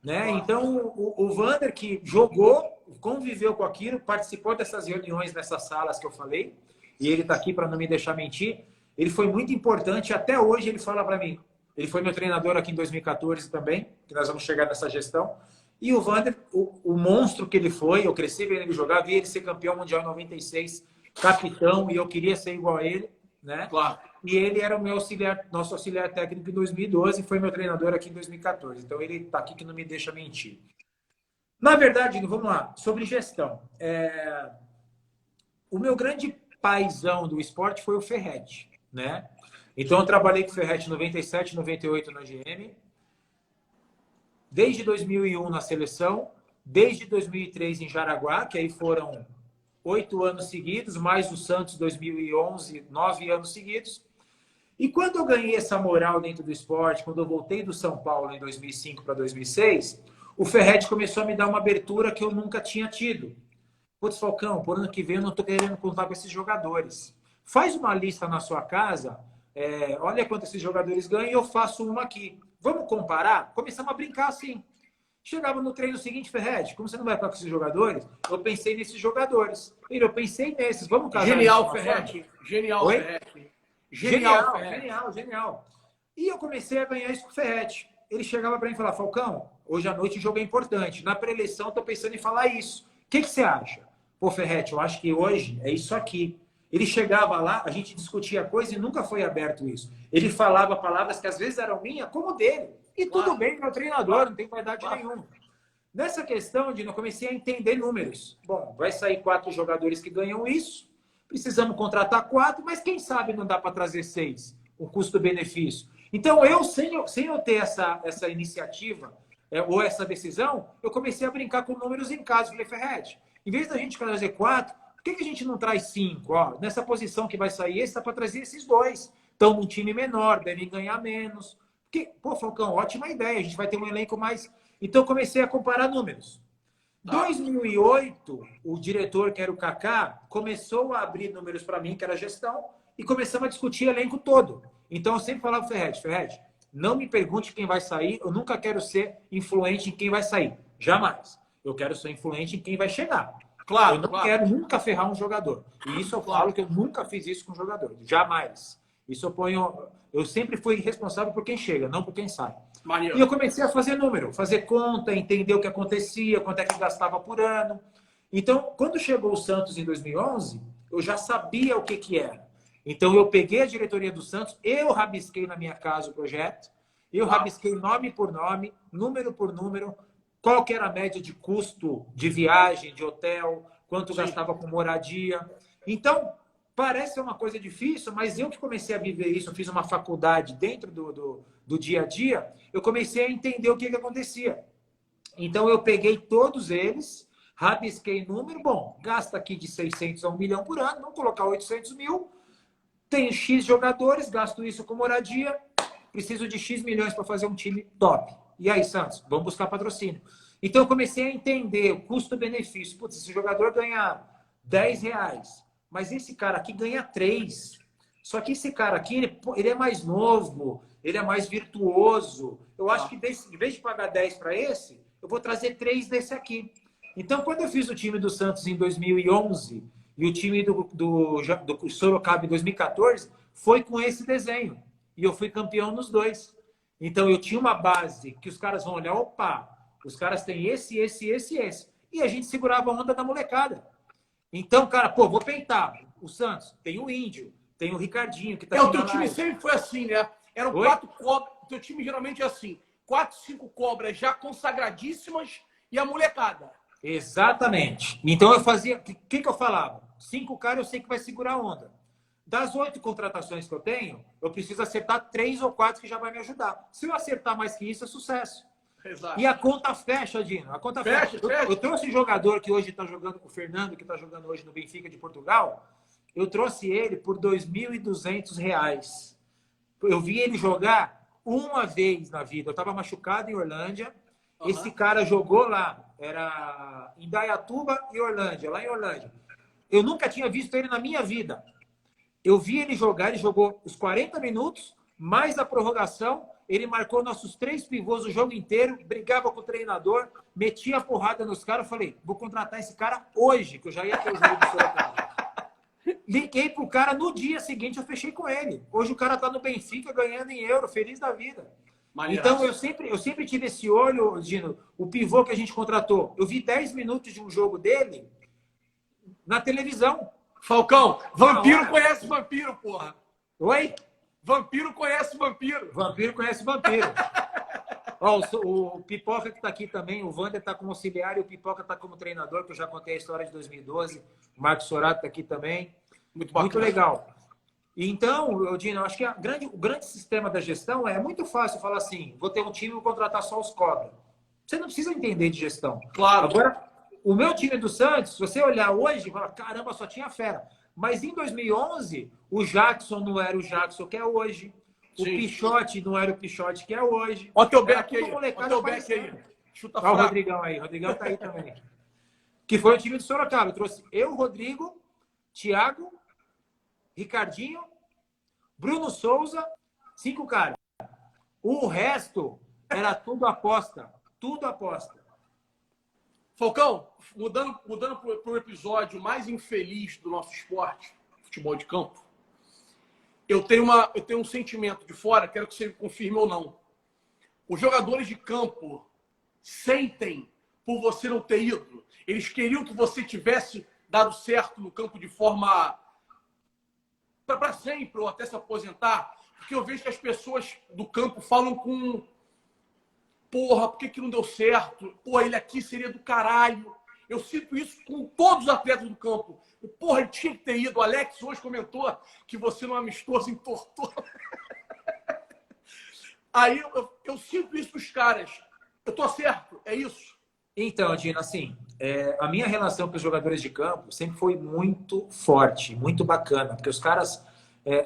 Speaker 2: Né? Então, o Wander que jogou, conviveu com aquilo, participou dessas reuniões nessas salas que eu falei, e ele está aqui para não me deixar mentir, ele foi muito importante, até hoje ele fala para mim, ele foi meu treinador aqui em 2014 também, que nós vamos chegar nessa gestão. E o Wander, o monstro que ele foi, eu cresci vendo ele jogar, vi ele ser campeão mundial em 96, capitão, e eu queria ser igual a ele, né?
Speaker 1: Claro.
Speaker 2: E ele era o meu nosso auxiliar técnico em 2012 e foi meu treinador aqui em 2014. Então ele está aqui que não me deixa mentir. Na verdade, vamos lá, sobre gestão. O meu grande paizão do esporte foi o Ferretti, né? Então eu trabalhei com o Ferretti em 97, 98 na GM. Desde 2001 na seleção, desde 2003 em Jaraguá, que aí foram 8 anos seguidos, mais o Santos 2011, 9 anos seguidos. E quando eu ganhei essa moral dentro do esporte, quando eu voltei do São Paulo em 2005 para 2006, o Ferretti começou a me dar uma abertura que eu nunca tinha tido. Putz, Falcão, por ano que vem eu não estou querendo contar com esses jogadores. Faz uma lista na sua casa, olha quanto esses jogadores ganham e eu faço uma aqui. Vamos comparar? Começamos a brincar assim. Chegava no treino seguinte, Ferretti, como você não vai ficar com esses jogadores? Eu pensei nesses jogadores. Eu pensei nesses. Vamos casar.
Speaker 1: Genial, Ferretti. Genial, Ferretti.
Speaker 2: Genial. E eu comecei a ganhar isso com o Ferretti. Ele chegava para mim e falava, Falcão, hoje à noite o jogo é importante. Na pré-eleição eu tô pensando em falar isso. O que você acha? Pô, Ferretti, eu acho que hoje é isso aqui. Ele chegava lá, a gente discutia coisa e nunca foi aberto isso. Ele falava palavras que às vezes eram minhas, como dele. E tudo bem, meu treinador, não tem vaidade nenhuma. Nessa questão, Dino, eu comecei a entender números. Bom, vai sair 4 jogadores que ganham isso. Precisamos contratar 4, mas quem sabe não dá para trazer 6. O custo-benefício. Então, eu, sem eu ter essa iniciativa ou essa decisão, eu comecei a brincar com números em casa. Falei, Ferretti, em vez da gente trazer 4, por que a gente não traz 5? Ó, nessa posição que vai sair, esse dá para trazer esses 2. Estão num time menor, devem ganhar menos. Porque, pô, Falcão, ótima ideia. A gente vai ter um elenco mais... Então, eu comecei a comparar números. Em 2008, o diretor, que era o Kaká, começou a abrir números para mim, que era gestão, e começamos a discutir elenco todo. Então eu sempre falava pro Ferretti, não me pergunte quem vai sair, eu nunca quero ser influente em quem vai sair. Jamais. Eu quero ser influente em quem vai chegar.
Speaker 1: Claro,
Speaker 2: eu não
Speaker 1: claro.
Speaker 2: quero nunca ferrar um jogador. E isso eu falo que eu nunca fiz isso com um jogador. Jamais. Isso eu ponho. Eu sempre fui responsável por quem chega, não por quem sai.
Speaker 1: Maneiro.
Speaker 2: E eu comecei a fazer número, fazer conta, entender o que acontecia, quanto é que eu gastava por ano. Então, quando chegou o Santos em 2011, eu já sabia o que que era. Então, eu peguei a diretoria do Santos, eu rabisquei na minha casa o projeto, eu rabisquei nome por nome, número por número, qual que era a média de custo de viagem, de hotel, quanto gastava com moradia. Então, parece ser uma coisa difícil, mas eu que comecei a viver isso, eu fiz uma faculdade dentro do dia a dia, eu comecei a entender o que que acontecia. Então, eu peguei todos eles, rabisquei número, bom, gasta aqui de 600 a 1 milhão por ano, vamos colocar 800 mil, tenho X jogadores, gasto isso com moradia, preciso de X milhões para fazer um time top. E aí, Santos, vamos buscar patrocínio. Então, eu comecei a entender o custo-benefício. Putz, esse jogador ganha R$10, mas esse cara aqui ganha 3. Só que esse cara aqui, ele é mais novo, ele é mais virtuoso. Eu acho que, em vez de pagar 10 para esse, eu vou trazer 3 desse aqui. Então, quando eu fiz o time do Santos em 2011 e o time do Sorocaba em 2014, foi com esse desenho. E eu fui campeão nos dois. Então, eu tinha uma base que os caras vão olhar, opa, os caras têm esse. E a gente segurava a onda da molecada. Então, cara, pô, vou peitar. O Santos tem o Índio, tem o Ricardinho, que tá
Speaker 1: o teu time sempre foi assim, né? Eram 4 cobras. O teu time geralmente é assim: 4, 5 cobras já consagradíssimas e a molecada.
Speaker 2: Exatamente. Então eu fazia. O que eu falava? 5 caras eu sei que vai segurar a onda. Das 8 contratações que eu tenho, eu preciso acertar 3 ou 4 que já vai me ajudar. Se eu acertar mais que isso, é sucesso.
Speaker 1: Exato.
Speaker 2: E a conta fecha, Dino. A conta fecha. Eu trouxe um jogador que hoje está jogando com o Fernando, que está jogando hoje no Benfica de Portugal. Eu trouxe ele por R$2.200. Eu vi ele jogar uma vez na vida. Eu estava machucado em Orlândia. Uhum. Esse cara jogou lá. Era em Indaiatuba e Orlândia, lá em Orlândia. Eu nunca tinha visto ele na minha vida. Eu vi ele jogar, ele jogou os 40 minutos, mais a prorrogação. Ele marcou nossos 3 pivôs o jogo inteiro, brigava com o treinador, metia a porrada nos caras. Eu falei, vou contratar esse cara hoje, que eu já ia ter o jogo do Sorocaba. Liguei pro cara, no dia seguinte eu fechei com ele. Hoje o cara tá no Benfica ganhando em euro, feliz da vida. Então eu sempre tive esse olho, Dino, o pivô que a gente contratou. Eu vi 10 minutos de um jogo dele na televisão.
Speaker 1: Falcão, vampiro conhece vampiro, porra.
Speaker 2: Oi?
Speaker 1: Vampiro conhece vampiro.
Speaker 2: Vampiro conhece vampiro. Ó, o Pipoca que está aqui também, o Wander está como auxiliar e o Pipoca está como treinador, que eu já contei a história de 2012. O Marcos Sorato está aqui também. Muito legal. Então, Eudino, eu acho que o grande sistema da gestão é muito fácil falar assim, vou ter um time e vou contratar só os cobras. Você não precisa entender de gestão.
Speaker 1: Claro.
Speaker 2: Agora, o meu time do Santos, se você olhar hoje, fala, caramba, só tinha fera. Mas em 2011, o Jackson não era o Jackson que é hoje. O Pichote não era o Pichote que é hoje.
Speaker 1: Olha o teu back aí. Olha o teu back aí.
Speaker 2: Chuta fraco. Olha o Rodrigão aí. O Rodrigão tá aí também. Que foi o time do Sorocaba. Eu trouxe eu, Rodrigo, Thiago, Ricardinho, Bruno Souza, 5 caras. O resto era tudo aposta. Tudo aposta.
Speaker 1: Falcão, mudando para o episódio mais infeliz do nosso esporte, futebol de campo, eu tenho um sentimento de fora, quero que você confirme ou não. Os jogadores de campo sentem por você não ter ido. Eles queriam que você tivesse dado certo no campo de forma para sempre ou até se aposentar, porque eu vejo que as pessoas do campo falam com porra, por que não deu certo? Pô, ele aqui seria do caralho. Eu sinto isso com todos os atletas do campo. Porra, ele tinha que ter ido. O Alex hoje comentou que você não amistoso entortou. Aí eu sinto isso dos caras. Eu tô certo, é isso?
Speaker 2: Então, Dino, assim, a minha relação com os jogadores de campo sempre foi muito forte, muito bacana, porque os caras,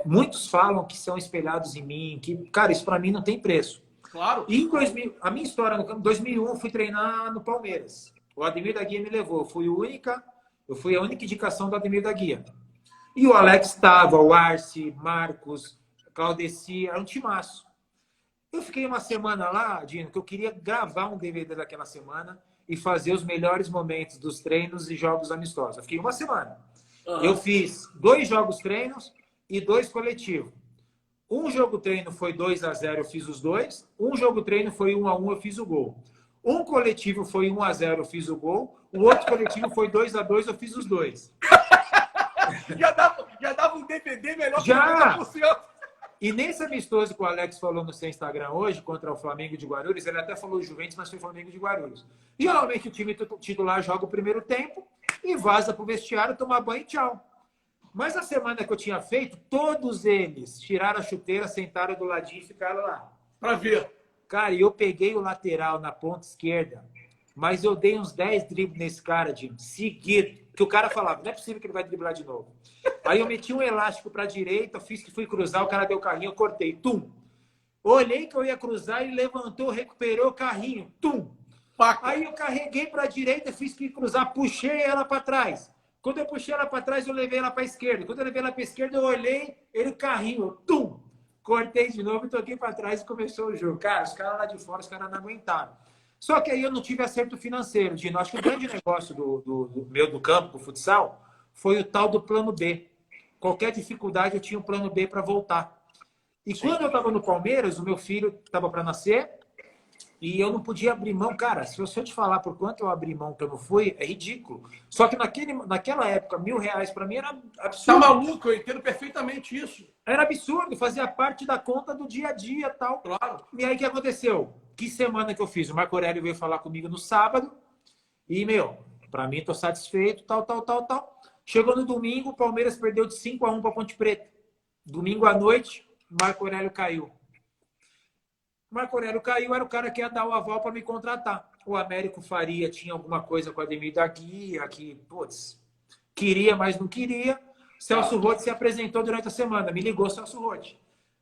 Speaker 2: muitos falam que são espelhados em mim, que, cara, isso para mim não tem preço.
Speaker 1: Claro.
Speaker 2: E em 2000, a minha história no campo, em 2001, eu fui treinar no Palmeiras. O Ademir da Guia me levou. Eu fui a única indicação do Ademir da Guia. E o Alex estava, o Arce, Marcos, Caldeci, era um timaço. Eu fiquei uma semana lá, Dino, que eu queria gravar um DVD daquela semana e fazer os melhores momentos dos treinos e jogos amistosos. Eu fiquei uma semana. Eu fiz 2 jogos treinos e 2 coletivos. Um jogo treino foi 2-0, eu fiz os 2. Um jogo treino foi 1-1, eu fiz o gol. Um coletivo foi 1-0, eu fiz o gol. O outro coletivo foi 2-2, eu fiz os 2.
Speaker 1: Já dava um DVD melhor que
Speaker 2: Já!
Speaker 1: 90%.
Speaker 2: E nesse amistoso que o Alex falou no seu Instagram hoje, contra o Flamengo de Guarulhos, ele até falou Juventus, mas foi Flamengo de Guarulhos. Geralmente o time titular joga o primeiro tempo e vaza pro vestiário, tomar banho e tchau. Mas a semana que eu tinha feito, todos eles tiraram a chuteira, sentaram do ladinho e ficaram lá.
Speaker 1: Pra ver.
Speaker 2: Cara, e eu peguei o lateral na ponta esquerda, mas eu dei uns 10 dribles nesse cara, Jim, seguido. Que o cara falava, não é possível que ele vai driblar de novo. Aí eu meti um elástico para a direita, fiz que fui cruzar, o cara deu carrinho, eu cortei, tum. Olhei que eu ia cruzar, ele levantou, recuperou o carrinho, tum. Aí eu carreguei para a direita, fiz que cruzar, puxei ela para trás. Quando eu puxei ela para trás, eu levei ela para a esquerda. Quando eu levei ela para a esquerda, eu olhei, ele carrinho, tum. Cortei de novo, toquei para trás e começou o jogo. Cara, os caras lá de fora, os caras não aguentaram. Só que aí eu não tive acerto financeiro, Dino. Acho que o grande negócio do campo, do futsal, foi o tal do plano B. Qualquer dificuldade, eu tinha um plano B para voltar. E quando eu estava no Palmeiras, o meu filho estava para nascer e eu não podia abrir mão. Cara, se eu te falar por quanto eu abri mão que eu não fui, é ridículo. Só que naquela época, R$ 1.000 para mim era absurdo.
Speaker 1: Tá maluco? Eu entendo perfeitamente isso.
Speaker 2: Era absurdo, fazia parte da conta do dia a dia e tal.
Speaker 1: Claro.
Speaker 2: E aí o que aconteceu? Que semana que eu fiz? O Marco Aurélio veio falar comigo no sábado e, para mim, tô satisfeito, tal. Chegou no domingo, o Palmeiras perdeu de 5-1 para Ponte Preta. Domingo à noite, Marco Aurélio caiu. Marco Aurélio caiu, era o cara que ia dar o aval para me contratar. O Américo Faria tinha alguma coisa com a Ademir da Guia, que, queria, mas não queria. Celso Roth se apresentou durante a semana. Me ligou, Celso Roth.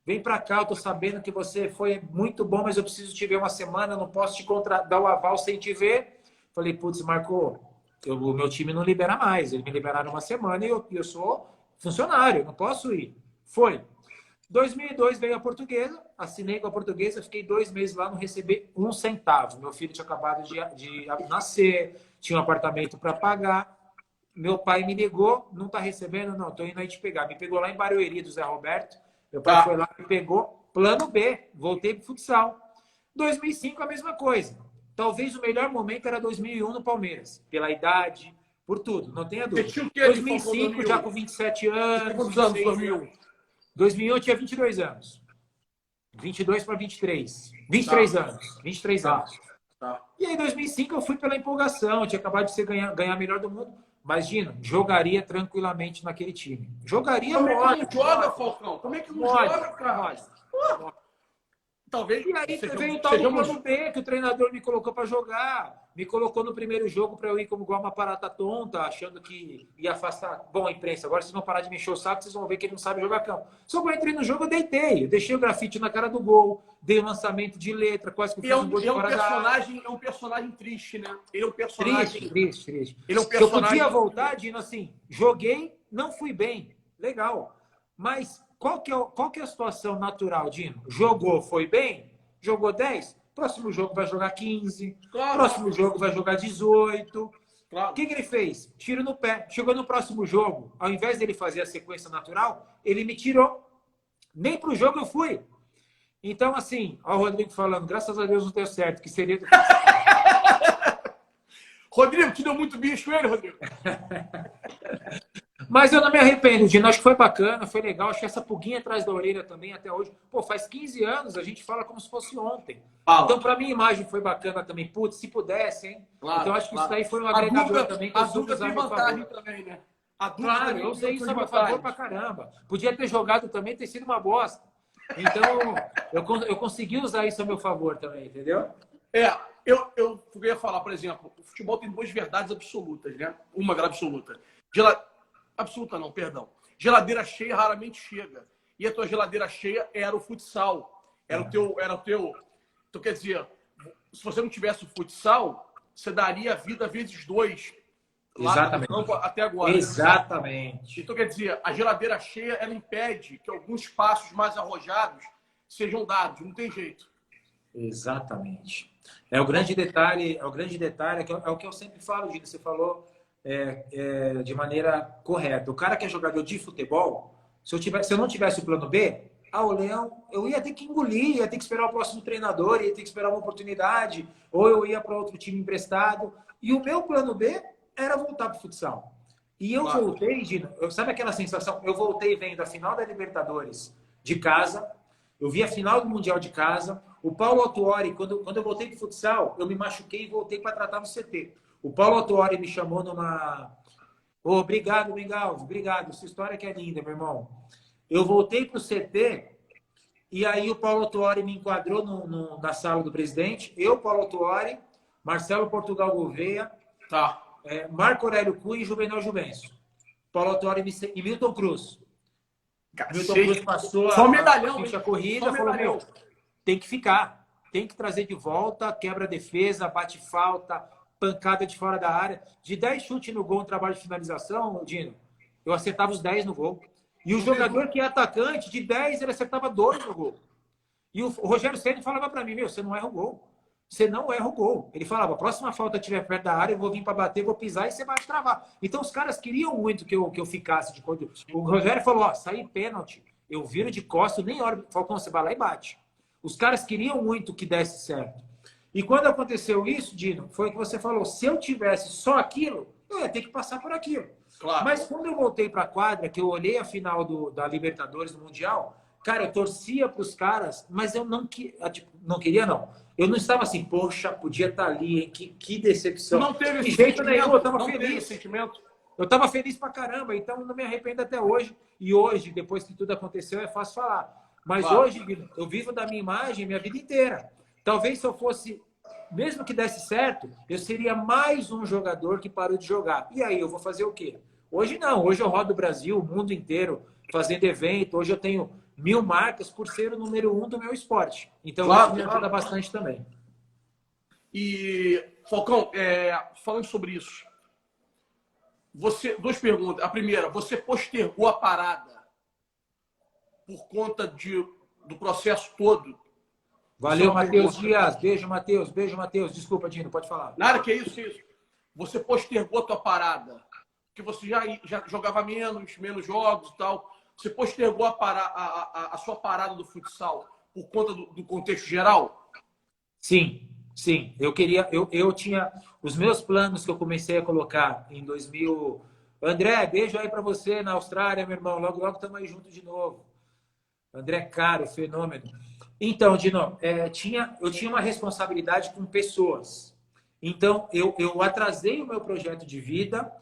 Speaker 2: Vem para cá, eu tô sabendo que você foi muito bom, mas eu preciso te ver uma semana, não posso te dar o aval sem te ver. Falei, Marco, o meu time não libera mais. Eles me liberaram uma semana e eu sou funcionário, não posso ir. Foi. 2002 veio a Portuguesa, assinei com a Portuguesa, fiquei 2 meses lá, não recebi um centavo. Meu filho tinha acabado de nascer, tinha um apartamento para pagar. Meu pai me ligou, não tá recebendo? Não, tô indo aí te pegar. Me pegou lá em Barueri, do Zé Roberto. Meu pai foi lá e pegou, plano B, voltei pro futsal. 2005, a mesma coisa. Talvez o melhor momento era 2001 no Palmeiras, pela idade, por tudo, não tenha dúvida. 2005, já com 27 anos.
Speaker 1: Quantos anos 2001?
Speaker 2: 2001 eu tinha 22 anos. 22 para 23. 23 anos. 23 anos. E aí, em 2005, eu fui pela empolgação. Eu tinha acabado de ganhar melhor do mundo. Mas, Gino, jogaria tranquilamente naquele time. Jogaria.
Speaker 1: Como é que não joga, Falcão? Como é que não joga, cara? Talvez.
Speaker 2: E aí veio o tal do plano B, que o treinador me colocou para jogar. Me colocou no primeiro jogo para eu ir como igual uma barata tonta, achando que ia afastar. Bom, a imprensa, agora vocês vão parar de me encher o saco, vocês vão ver que ele não sabe jogar campo. Só que eu entrei no jogo, eu deitei. Eu deixei o grafite na cara do gol, dei um lançamento de letra, quase que eu fiz um gol de fora da área.
Speaker 1: É um personagem triste, né? Ele é um personagem...
Speaker 2: Triste.
Speaker 1: Ele é um personagem...
Speaker 2: Eu podia voltar, Dino, assim, joguei, não fui bem. Legal. Mas qual que é a situação natural, Dino? Jogou, foi bem? Jogou 10? Próximo jogo vai jogar 15. Claro. Próximo jogo vai jogar 18. Claro. O que ele fez? Tiro no pé. Chegou no próximo jogo, ao invés dele fazer a sequência natural, ele me tirou. Nem pro jogo eu fui. Então, assim, ó, o Rodrigo falando, graças a Deus não deu certo, que seria...
Speaker 1: Rodrigo, te deu muito bicho ele, Rodrigo.
Speaker 2: Mas eu não me arrependo, Dino. Acho que foi bacana, foi legal. Acho que essa pulguinha atrás da orelha também, até hoje. Pô, faz 15 anos, a gente fala como se fosse ontem. Então, para mim, a imagem foi bacana também. Putz, se pudesse, hein?
Speaker 1: Claro,
Speaker 2: então, acho que isso daí foi um agregador também.
Speaker 1: A dúvida tem vantagem também, né?
Speaker 2: Claro, eu usei isso a meu favor pra caramba. Podia ter jogado também, ter sido uma bosta. Então, eu consegui usar isso a meu favor também, entendeu?
Speaker 1: Eu ia falar, por exemplo, o futebol tem 2 verdades absolutas, né? Uma verdade absoluta. Absoluta não, perdão. Geladeira cheia raramente chega. E a tua geladeira cheia era o futsal. Era o teu... Então, quer dizer, se você não tivesse o futsal, você daria a vida vezes 2 lá no
Speaker 2: Exatamente.
Speaker 1: campo até agora.
Speaker 2: Exatamente.
Speaker 1: Então, quer dizer, a geladeira cheia, ela impede que alguns passos mais arrojados sejam dados. Não tem jeito.
Speaker 2: Exatamente. É o grande detalhe, é o que eu sempre falo, Gino, você falou de maneira correta. O cara que é jogador de futebol, se eu não tivesse o plano B, o Leão, eu ia ter que engolir, ia ter que esperar o próximo treinador, ia ter que esperar uma oportunidade, ou eu ia para outro time emprestado. E o meu plano B era voltar para o futsal. E eu voltei, Gino, sabe aquela sensação? Eu voltei vendo a final da Libertadores de casa, eu vi a final do Mundial de casa. O Paulo Autuori, quando eu voltei para o futsal, eu me machuquei e voltei para tratar no CT. O Paulo Autuori me chamou numa... obrigado, Mingau, obrigado. Essa história que é linda, meu irmão. Eu voltei para o CT e aí o Paulo Autuori me enquadrou na sala do presidente. Eu, Paulo Autuori, Marcelo Portugal Gouveia, Marco Aurélio Cunha e Juvenal Juvencio. Paulo Autuori e Milton Cruz. Milton Cruz passou a corrida e falou, meu, tem que ficar, tem que trazer de volta, quebra a defesa, bate falta, pancada de fora da área. De 10 chutes no gol, um trabalho de finalização, Dino, eu acertava os 10 no gol. E o jogador que é atacante, de 10, ele acertava 2 no gol. E o Rogério Ceni falava para mim, meu, você não erra o gol. Você não erra o gol. Ele falava, a próxima falta que estiver perto da área, eu vou vir para bater, vou pisar e você vai travar. Então os caras queriam muito que eu ficasse. O Rogério falou, sair pênalti, eu viro de costas, nem olho. Falcão, você vai lá e bate. Os caras queriam muito que desse certo. E quando aconteceu isso, Dino, foi o que você falou, se eu tivesse só aquilo, eu ia ter que passar por aquilo. Claro. Mas quando eu voltei para a quadra, que eu olhei a final da Libertadores do Mundial, cara, eu torcia para os caras, mas eu não queria, não. Eu não estava assim, poxa, podia estar ali, hein? Que decepção.
Speaker 1: Não teve
Speaker 2: de jeito nenhum, eu estava
Speaker 1: feliz. Sentimento.
Speaker 2: Eu estava feliz pra caramba, então não me arrependo até hoje. E hoje, depois que tudo aconteceu, é fácil falar. Mas hoje, eu vivo da minha imagem minha vida inteira. Talvez se eu fosse, mesmo que desse certo, eu seria mais um jogador que parou de jogar. E aí, eu vou fazer o quê? Hoje não, hoje eu rodo o Brasil, o mundo inteiro, fazendo evento. Hoje eu tenho 1000 marcas por ser o número 1 do meu esporte. Então, isso me ajuda bastante também.
Speaker 1: E, Falcão, falando sobre isso, duas perguntas. A primeira, você postergou a parada por conta do processo todo?
Speaker 2: Valeu, Matheus Dias. Beijo, Matheus. Beijo, Matheus. Desculpa, Dino, pode falar.
Speaker 1: Nada, que isso. Você postergou a tua parada, porque você já jogava menos jogos e tal. Você postergou a sua parada do futsal por conta do contexto geral?
Speaker 2: Sim. Eu tinha os meus planos que eu comecei a colocar em 2000. André, beijo aí para você na Austrália, meu irmão. Logo estamos aí juntos de novo. André Caro, fenômeno. Então, Dino, eu tinha uma responsabilidade com pessoas. Então, eu atrasei o meu projeto de vida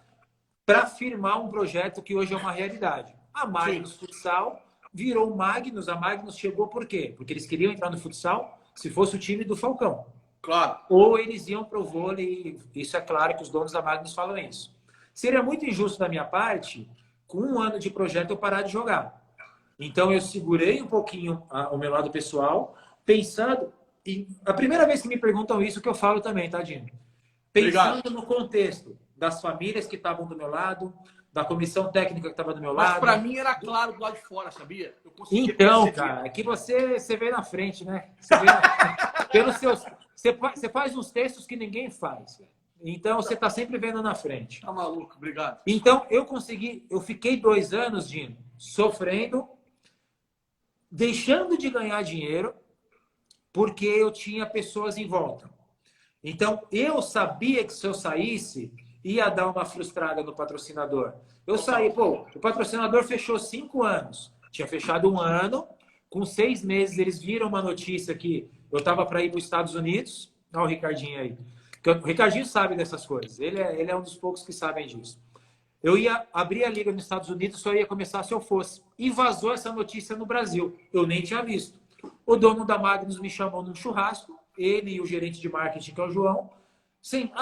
Speaker 2: para firmar um projeto que hoje é uma realidade. A Magnus Futsal virou Magnus. A Magnus chegou por quê? Porque eles queriam entrar no futsal se fosse o time do Falcão.
Speaker 1: Claro.
Speaker 2: Ou eles iam para o vôlei. Isso é claro que os donos da Magnus falam isso. Seria muito injusto da minha parte, com 1 ano de projeto, eu parar de jogar. Então, eu segurei um pouquinho o meu lado pessoal, pensando... E a primeira vez que me perguntam isso, que eu falo também, tá, Dino? Pensando no contexto das famílias que estavam do meu lado, da comissão técnica que estava do meu lado.
Speaker 1: Mas para mim era claro do lado de fora, sabia?
Speaker 2: Então, cara, é que você vê na frente, né? Você faz uns textos que ninguém faz. Então, você está sempre vendo na frente.
Speaker 1: Tá maluco, obrigado.
Speaker 2: Então, eu fiquei 2 anos, Dino, sofrendo, deixando de ganhar dinheiro, porque eu tinha pessoas em volta. Então, eu sabia que se eu saísse, ia dar uma frustrada no patrocinador. Eu saí, o patrocinador fechou 5 anos. Tinha fechado 1 ano, com 6 meses eles viram uma notícia que eu estava para ir para os Estados Unidos. Olha o Ricardinho aí. O Ricardinho sabe dessas coisas. Ele é um dos poucos que sabem disso. Eu ia abrir a liga nos Estados Unidos, só ia começar se eu fosse. E vazou essa notícia no Brasil. Eu nem tinha visto. O dono da Magnus me chamou num churrasco, ele e o gerente de marketing, que é o João.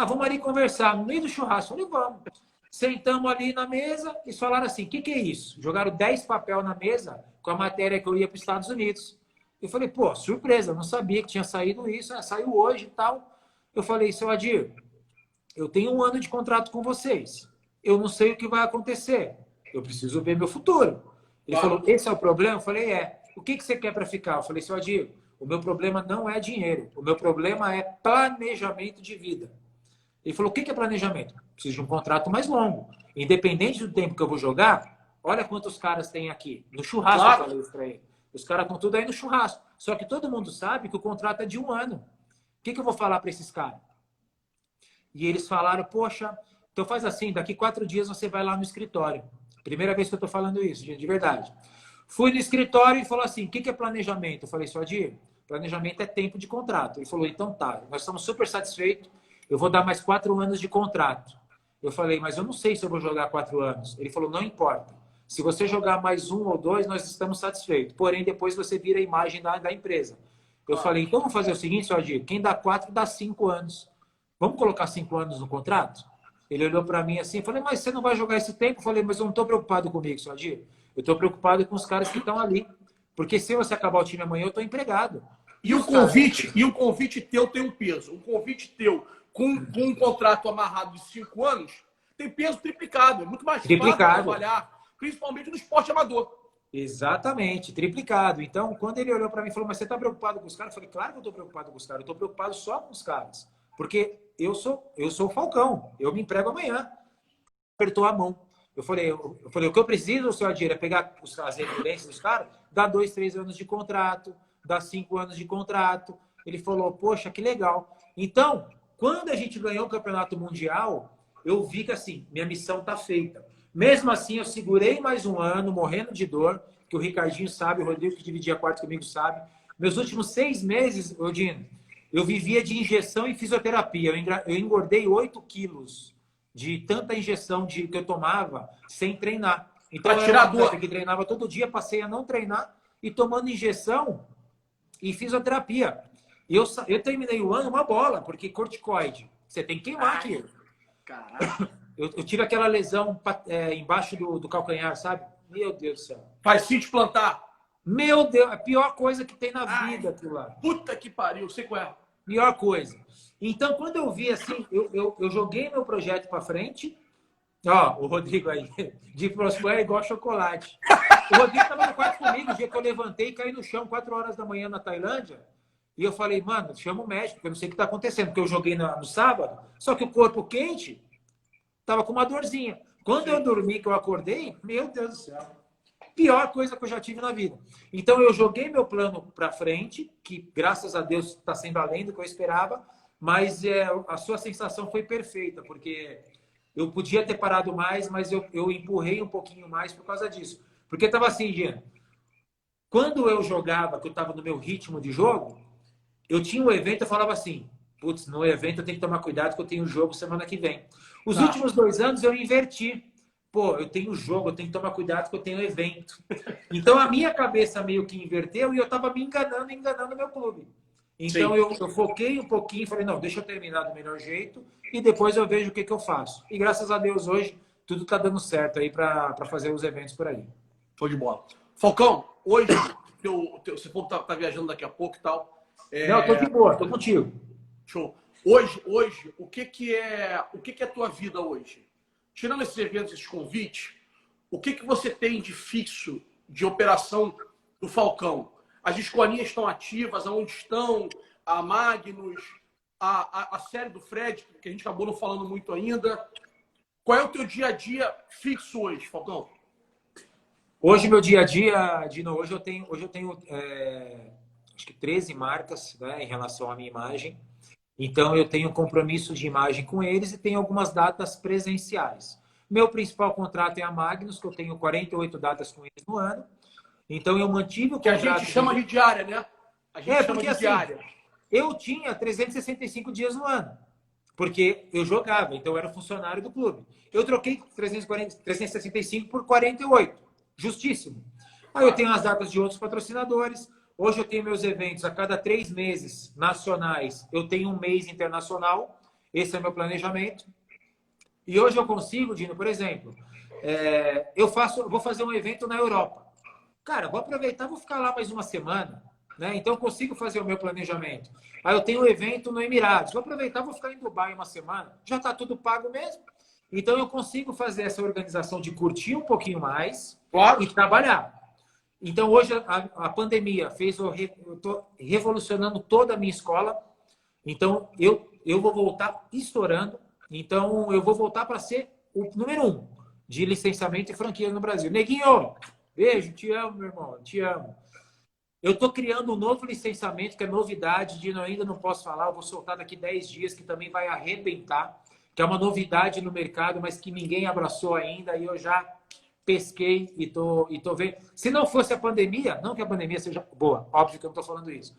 Speaker 2: Vamos ali conversar. No meio do churrasco, eu falei, vamos. Sentamos ali na mesa e falaram assim, o que é isso? Jogaram 10 papel na mesa com a matéria que eu ia para os Estados Unidos. Eu falei, pô, surpresa, eu não sabia que tinha saído isso. Saiu hoje e tal. Eu falei, seu Adir, eu tenho 1 ano de contrato com vocês. Eu não sei o que vai acontecer. Eu preciso ver meu futuro. Ele falou, esse é o problema? Eu falei, é. O que você quer para ficar? Eu falei, seu Adir, o meu problema não é dinheiro. O meu problema é planejamento de vida. Ele falou, o que é planejamento? Preciso de um contrato mais longo. Independente do tempo que eu vou jogar, olha quantos caras tem aqui. No churrasco eu falei isso para ele. Os caras estão tudo aí no churrasco. Só que todo mundo sabe que o contrato é de 1 ano. O que eu vou falar para esses caras? E eles falaram, poxa, então faz assim, daqui 4 dias você vai lá no escritório. Primeira vez que eu estou falando isso, gente, de verdade. Fui no escritório e falou assim, o que é planejamento? Eu falei, só Adir, planejamento é tempo de contrato. Ele falou, então tá, nós estamos super satisfeitos, eu vou dar mais 4 anos de contrato. Eu falei, mas eu não sei se eu vou jogar 4 anos. Ele falou, não importa. Se você jogar mais 1 ou 2, nós estamos satisfeitos. Porém, depois você vira a imagem da empresa. Eu falei, então vamos fazer o seguinte, só Adir, quem dá 4 dá 5 anos. Vamos colocar 5 anos no contrato? Ele olhou para mim assim, falei, mas você não vai jogar esse tempo? Eu falei, mas eu não estou preocupado comigo, só Adir. Eu estou preocupado com os caras que estão ali. Porque se você acabar o time amanhã, eu estou empregado.
Speaker 1: E o convite teu tem um peso. Um convite teu com um contrato amarrado de 5 anos tem peso triplicado. É muito mais fácil trabalhar, principalmente no esporte amador.
Speaker 2: Exatamente, triplicado. Então, quando ele olhou para mim e falou, mas você está preocupado com os caras? Eu falei, claro que eu estou preocupado com os caras. Eu estou preocupado só com os caras. Porque eu sou o Falcão. Eu me emprego amanhã. Apertou a mão. Eu falei, o que eu preciso, seu Adir, é pegar as referências dos caras, dá 2, 3 anos de contrato, dá 5 anos de contrato. Ele falou, poxa, que legal. Então, quando a gente ganhou o Campeonato Mundial, eu vi que, assim, minha missão está feita. Mesmo assim, eu segurei mais 1 ano, morrendo de dor, que o Ricardinho sabe, o Rodrigo, que dividia quarto comigo, sabe. Meus últimos 6 meses, Odino, eu vivia de injeção e fisioterapia. Eu engordei 8 quilos de tanta injeção que eu tomava sem treinar. Então, eu era um que treinava todo dia, passei a não treinar e tomando injeção e fisioterapia. Eu terminei o ano uma bola, porque corticoide, você tem que queimar aquilo.
Speaker 1: Caralho.
Speaker 2: Eu tive aquela lesão embaixo do calcanhar, sabe? Meu Deus do céu.
Speaker 1: Faz sítio plantar.
Speaker 2: Meu Deus, a pior coisa que tem na vida aquilo lá.
Speaker 1: Puta que pariu, sei qual é.
Speaker 2: Pior coisa. Então, quando eu vi assim, eu joguei meu projeto para frente. Ó, o Rodrigo aí, de Prosper é igual chocolate. O Rodrigo estava no quarto comigo, o dia que eu levantei e caí no chão 4 horas da manhã na Tailândia. E eu falei, mano, chama o médico, porque eu não sei o que está acontecendo. Porque eu joguei no sábado, só que o corpo quente tava com uma dorzinha. Quando eu dormi, que eu acordei, meu Deus do céu. Pior coisa que eu já tive na vida. Então, eu joguei meu plano para frente, que graças a Deus está sendo além do que eu esperava, mas a sua sensação foi perfeita, porque eu podia ter parado mais, mas eu empurrei um pouquinho mais por causa disso. Porque estava assim, Jean, quando eu jogava, que eu estava no meu ritmo de jogo, eu tinha um evento, eu falava assim, putz, no evento eu tenho que tomar cuidado que eu tenho jogo semana que vem. Os últimos 2 anos eu inverti. Pô, eu tenho jogo, eu tenho que tomar cuidado que eu tenho evento. Então a minha cabeça meio que inverteu e eu estava me enganando o meu clube. Então eu foquei um pouquinho e falei, não, deixa eu terminar do melhor jeito e depois eu vejo o que eu faço. E graças a Deus hoje tudo está dando certo aí para fazer os eventos por aí.
Speaker 1: Foi de bola. Falcão, hoje, você falou que tá viajando daqui a pouco e tal.
Speaker 2: Não, tô de boa, tô contigo.
Speaker 1: Show. Hoje, o que é a tua vida hoje? Tirando esses eventos, esses convites, o que você tem de fixo, de operação do Falcão? As escolinhas estão ativas, aonde estão? A Magnus, a série do Fred, que a gente acabou não falando muito ainda. Qual é o teu dia a dia fixo hoje, Falcão?
Speaker 2: Hoje, meu dia a dia, Dino, hoje eu tenho acho que 13 marcas, né, em relação à minha imagem. Então, eu tenho um compromisso de imagem com eles e tenho algumas datas presenciais. Meu principal contrato é a Magnus, que eu tenho 48 datas com eles no ano. Então, eu mantive o contrato...
Speaker 1: Que a gente chama de diária, né? A gente chama de diária.
Speaker 2: Assim, eu tinha 365 dias no ano, porque eu jogava, então eu era funcionário do clube. Eu troquei 365 por 48. Justíssimo. Aí eu tenho as datas de outros patrocinadores. Hoje eu tenho meus eventos a cada 3 meses nacionais. Eu tenho um mês internacional. Esse é meu planejamento. E hoje eu consigo, Dino, por exemplo, vou fazer um evento na Europa. Cara, vou aproveitar, vou ficar lá mais uma semana. né? Então eu consigo fazer o meu planejamento. Aí eu tenho um evento no Emirados. Vou aproveitar, vou ficar em Dubai uma semana. Já está tudo pago mesmo. Então eu consigo fazer essa organização de curtir um pouquinho mais
Speaker 1: Claro.
Speaker 2: e trabalhar. Então hoje a pandemia fez eu estou revolucionando toda a minha escola. Então eu vou voltar estourando. Então eu vou voltar para ser o número 1 de licenciamento e franquia no Brasil. Neguinho, beijo, te amo, meu irmão, te amo. Eu estou criando um novo licenciamento, que é novidade, ainda não posso falar, eu vou soltar daqui 10 dias, que também vai arrebentar, que é uma novidade no mercado, mas que ninguém abraçou ainda, e eu já pesquei e tô vendo. Se não fosse a pandemia, não que a pandemia seja boa, óbvio que eu não estou falando isso,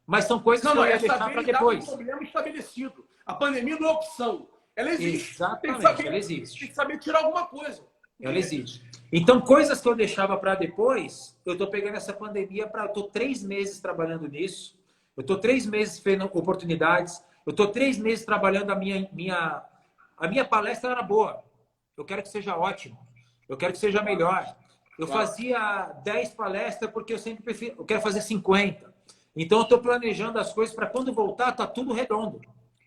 Speaker 2: mas são coisas que eu ia deixar para depois.
Speaker 1: Um problema estabelecido. A pandemia não é opção. Ela existe.
Speaker 2: Exatamente, ela existe.
Speaker 1: Tem que saber tirar alguma coisa.
Speaker 2: Ela existe. Então, coisas que eu deixava para depois, eu estou pegando essa pandemia para... Eu estou 3 meses trabalhando nisso. Eu estou 3 meses vendo oportunidades. Eu estou 3 meses trabalhando a minha palestra era boa. Eu quero que seja ótimo. Eu quero que seja melhor. Eu fazia 10 palestras porque eu sempre prefiro... Eu quero fazer 50. Então, eu estou planejando as coisas para quando voltar, tá tudo redondo.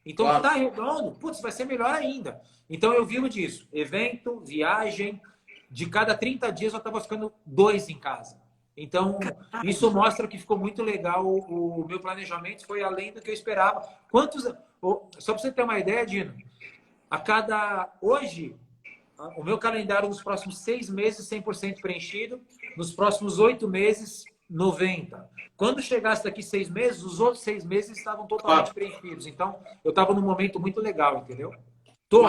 Speaker 2: Então, tá redondo, putz, vai ser melhor ainda. Então, eu vivo disso. Evento, viagem. De cada 30 dias, eu estava ficando 2 em casa. Então, isso mostra que ficou muito legal. O meu planejamento foi além do que eu esperava. Só para você ter uma ideia, Dino, hoje, o meu calendário nos próximos 6 meses, 100% preenchido. Nos próximos 8 meses, 90%. Quando chegasse daqui 6 meses, os outros 6 meses estavam totalmente preenchidos. Então, eu estava num momento muito legal, entendeu? Tô.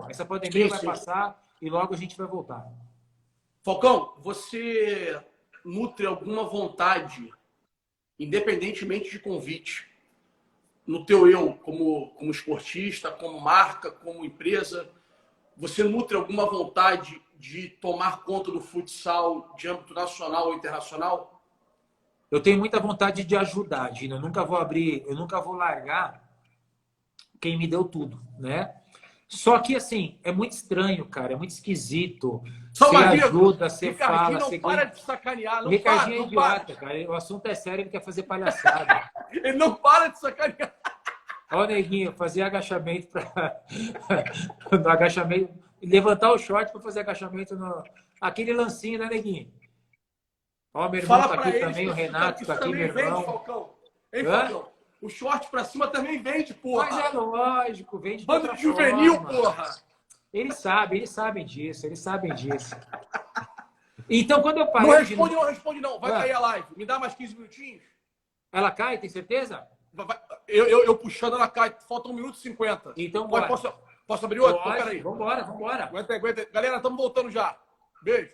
Speaker 2: Essa pandemia vai passar e logo a gente vai voltar.
Speaker 1: Falcão, você nutre alguma vontade, independentemente de convite, no teu eu, como esportista, como marca, como empresa, você nutre alguma vontade de tomar conta do futsal de âmbito nacional ou internacional?
Speaker 2: Eu tenho muita vontade de ajudar, Gino. Eu nunca vou largar quem me deu tudo, né? Só que, assim, é muito estranho, cara. É muito esquisito. Você ajuda, você fala...
Speaker 1: Não para de sacanear.
Speaker 2: O Ricardinho é idiota, cara. O assunto é sério, ele quer fazer palhaçada.
Speaker 1: Ele não para de sacanear.
Speaker 2: Ó, Neguinho, fazer agachamento no agachamento... Levantar o short para fazer agachamento no... Aquele lancinho, né, Neguinho? Ó, meu irmão tá aqui também, o Renato tá aqui, meu irmão.
Speaker 1: Vende, Falcão. Hein, Falcão? O short pra cima também vende, porra.
Speaker 2: Mas é lógico, vende de
Speaker 1: bando
Speaker 2: outra
Speaker 1: de juvenil,
Speaker 2: forma.
Speaker 1: porra.
Speaker 2: Eles sabem disso. Então, quando eu parei...
Speaker 1: Não responde não. Vai cair a live. Me dá mais 15 minutinhos.
Speaker 2: Ela cai, tem certeza?
Speaker 1: Eu puxando, ela cai. Falta 1 minuto e 50.
Speaker 2: Então, bora.
Speaker 1: Posso abrir outro?
Speaker 2: Pode, vambora.
Speaker 1: Aguenta aí. Galera, estamos voltando já. Beijo.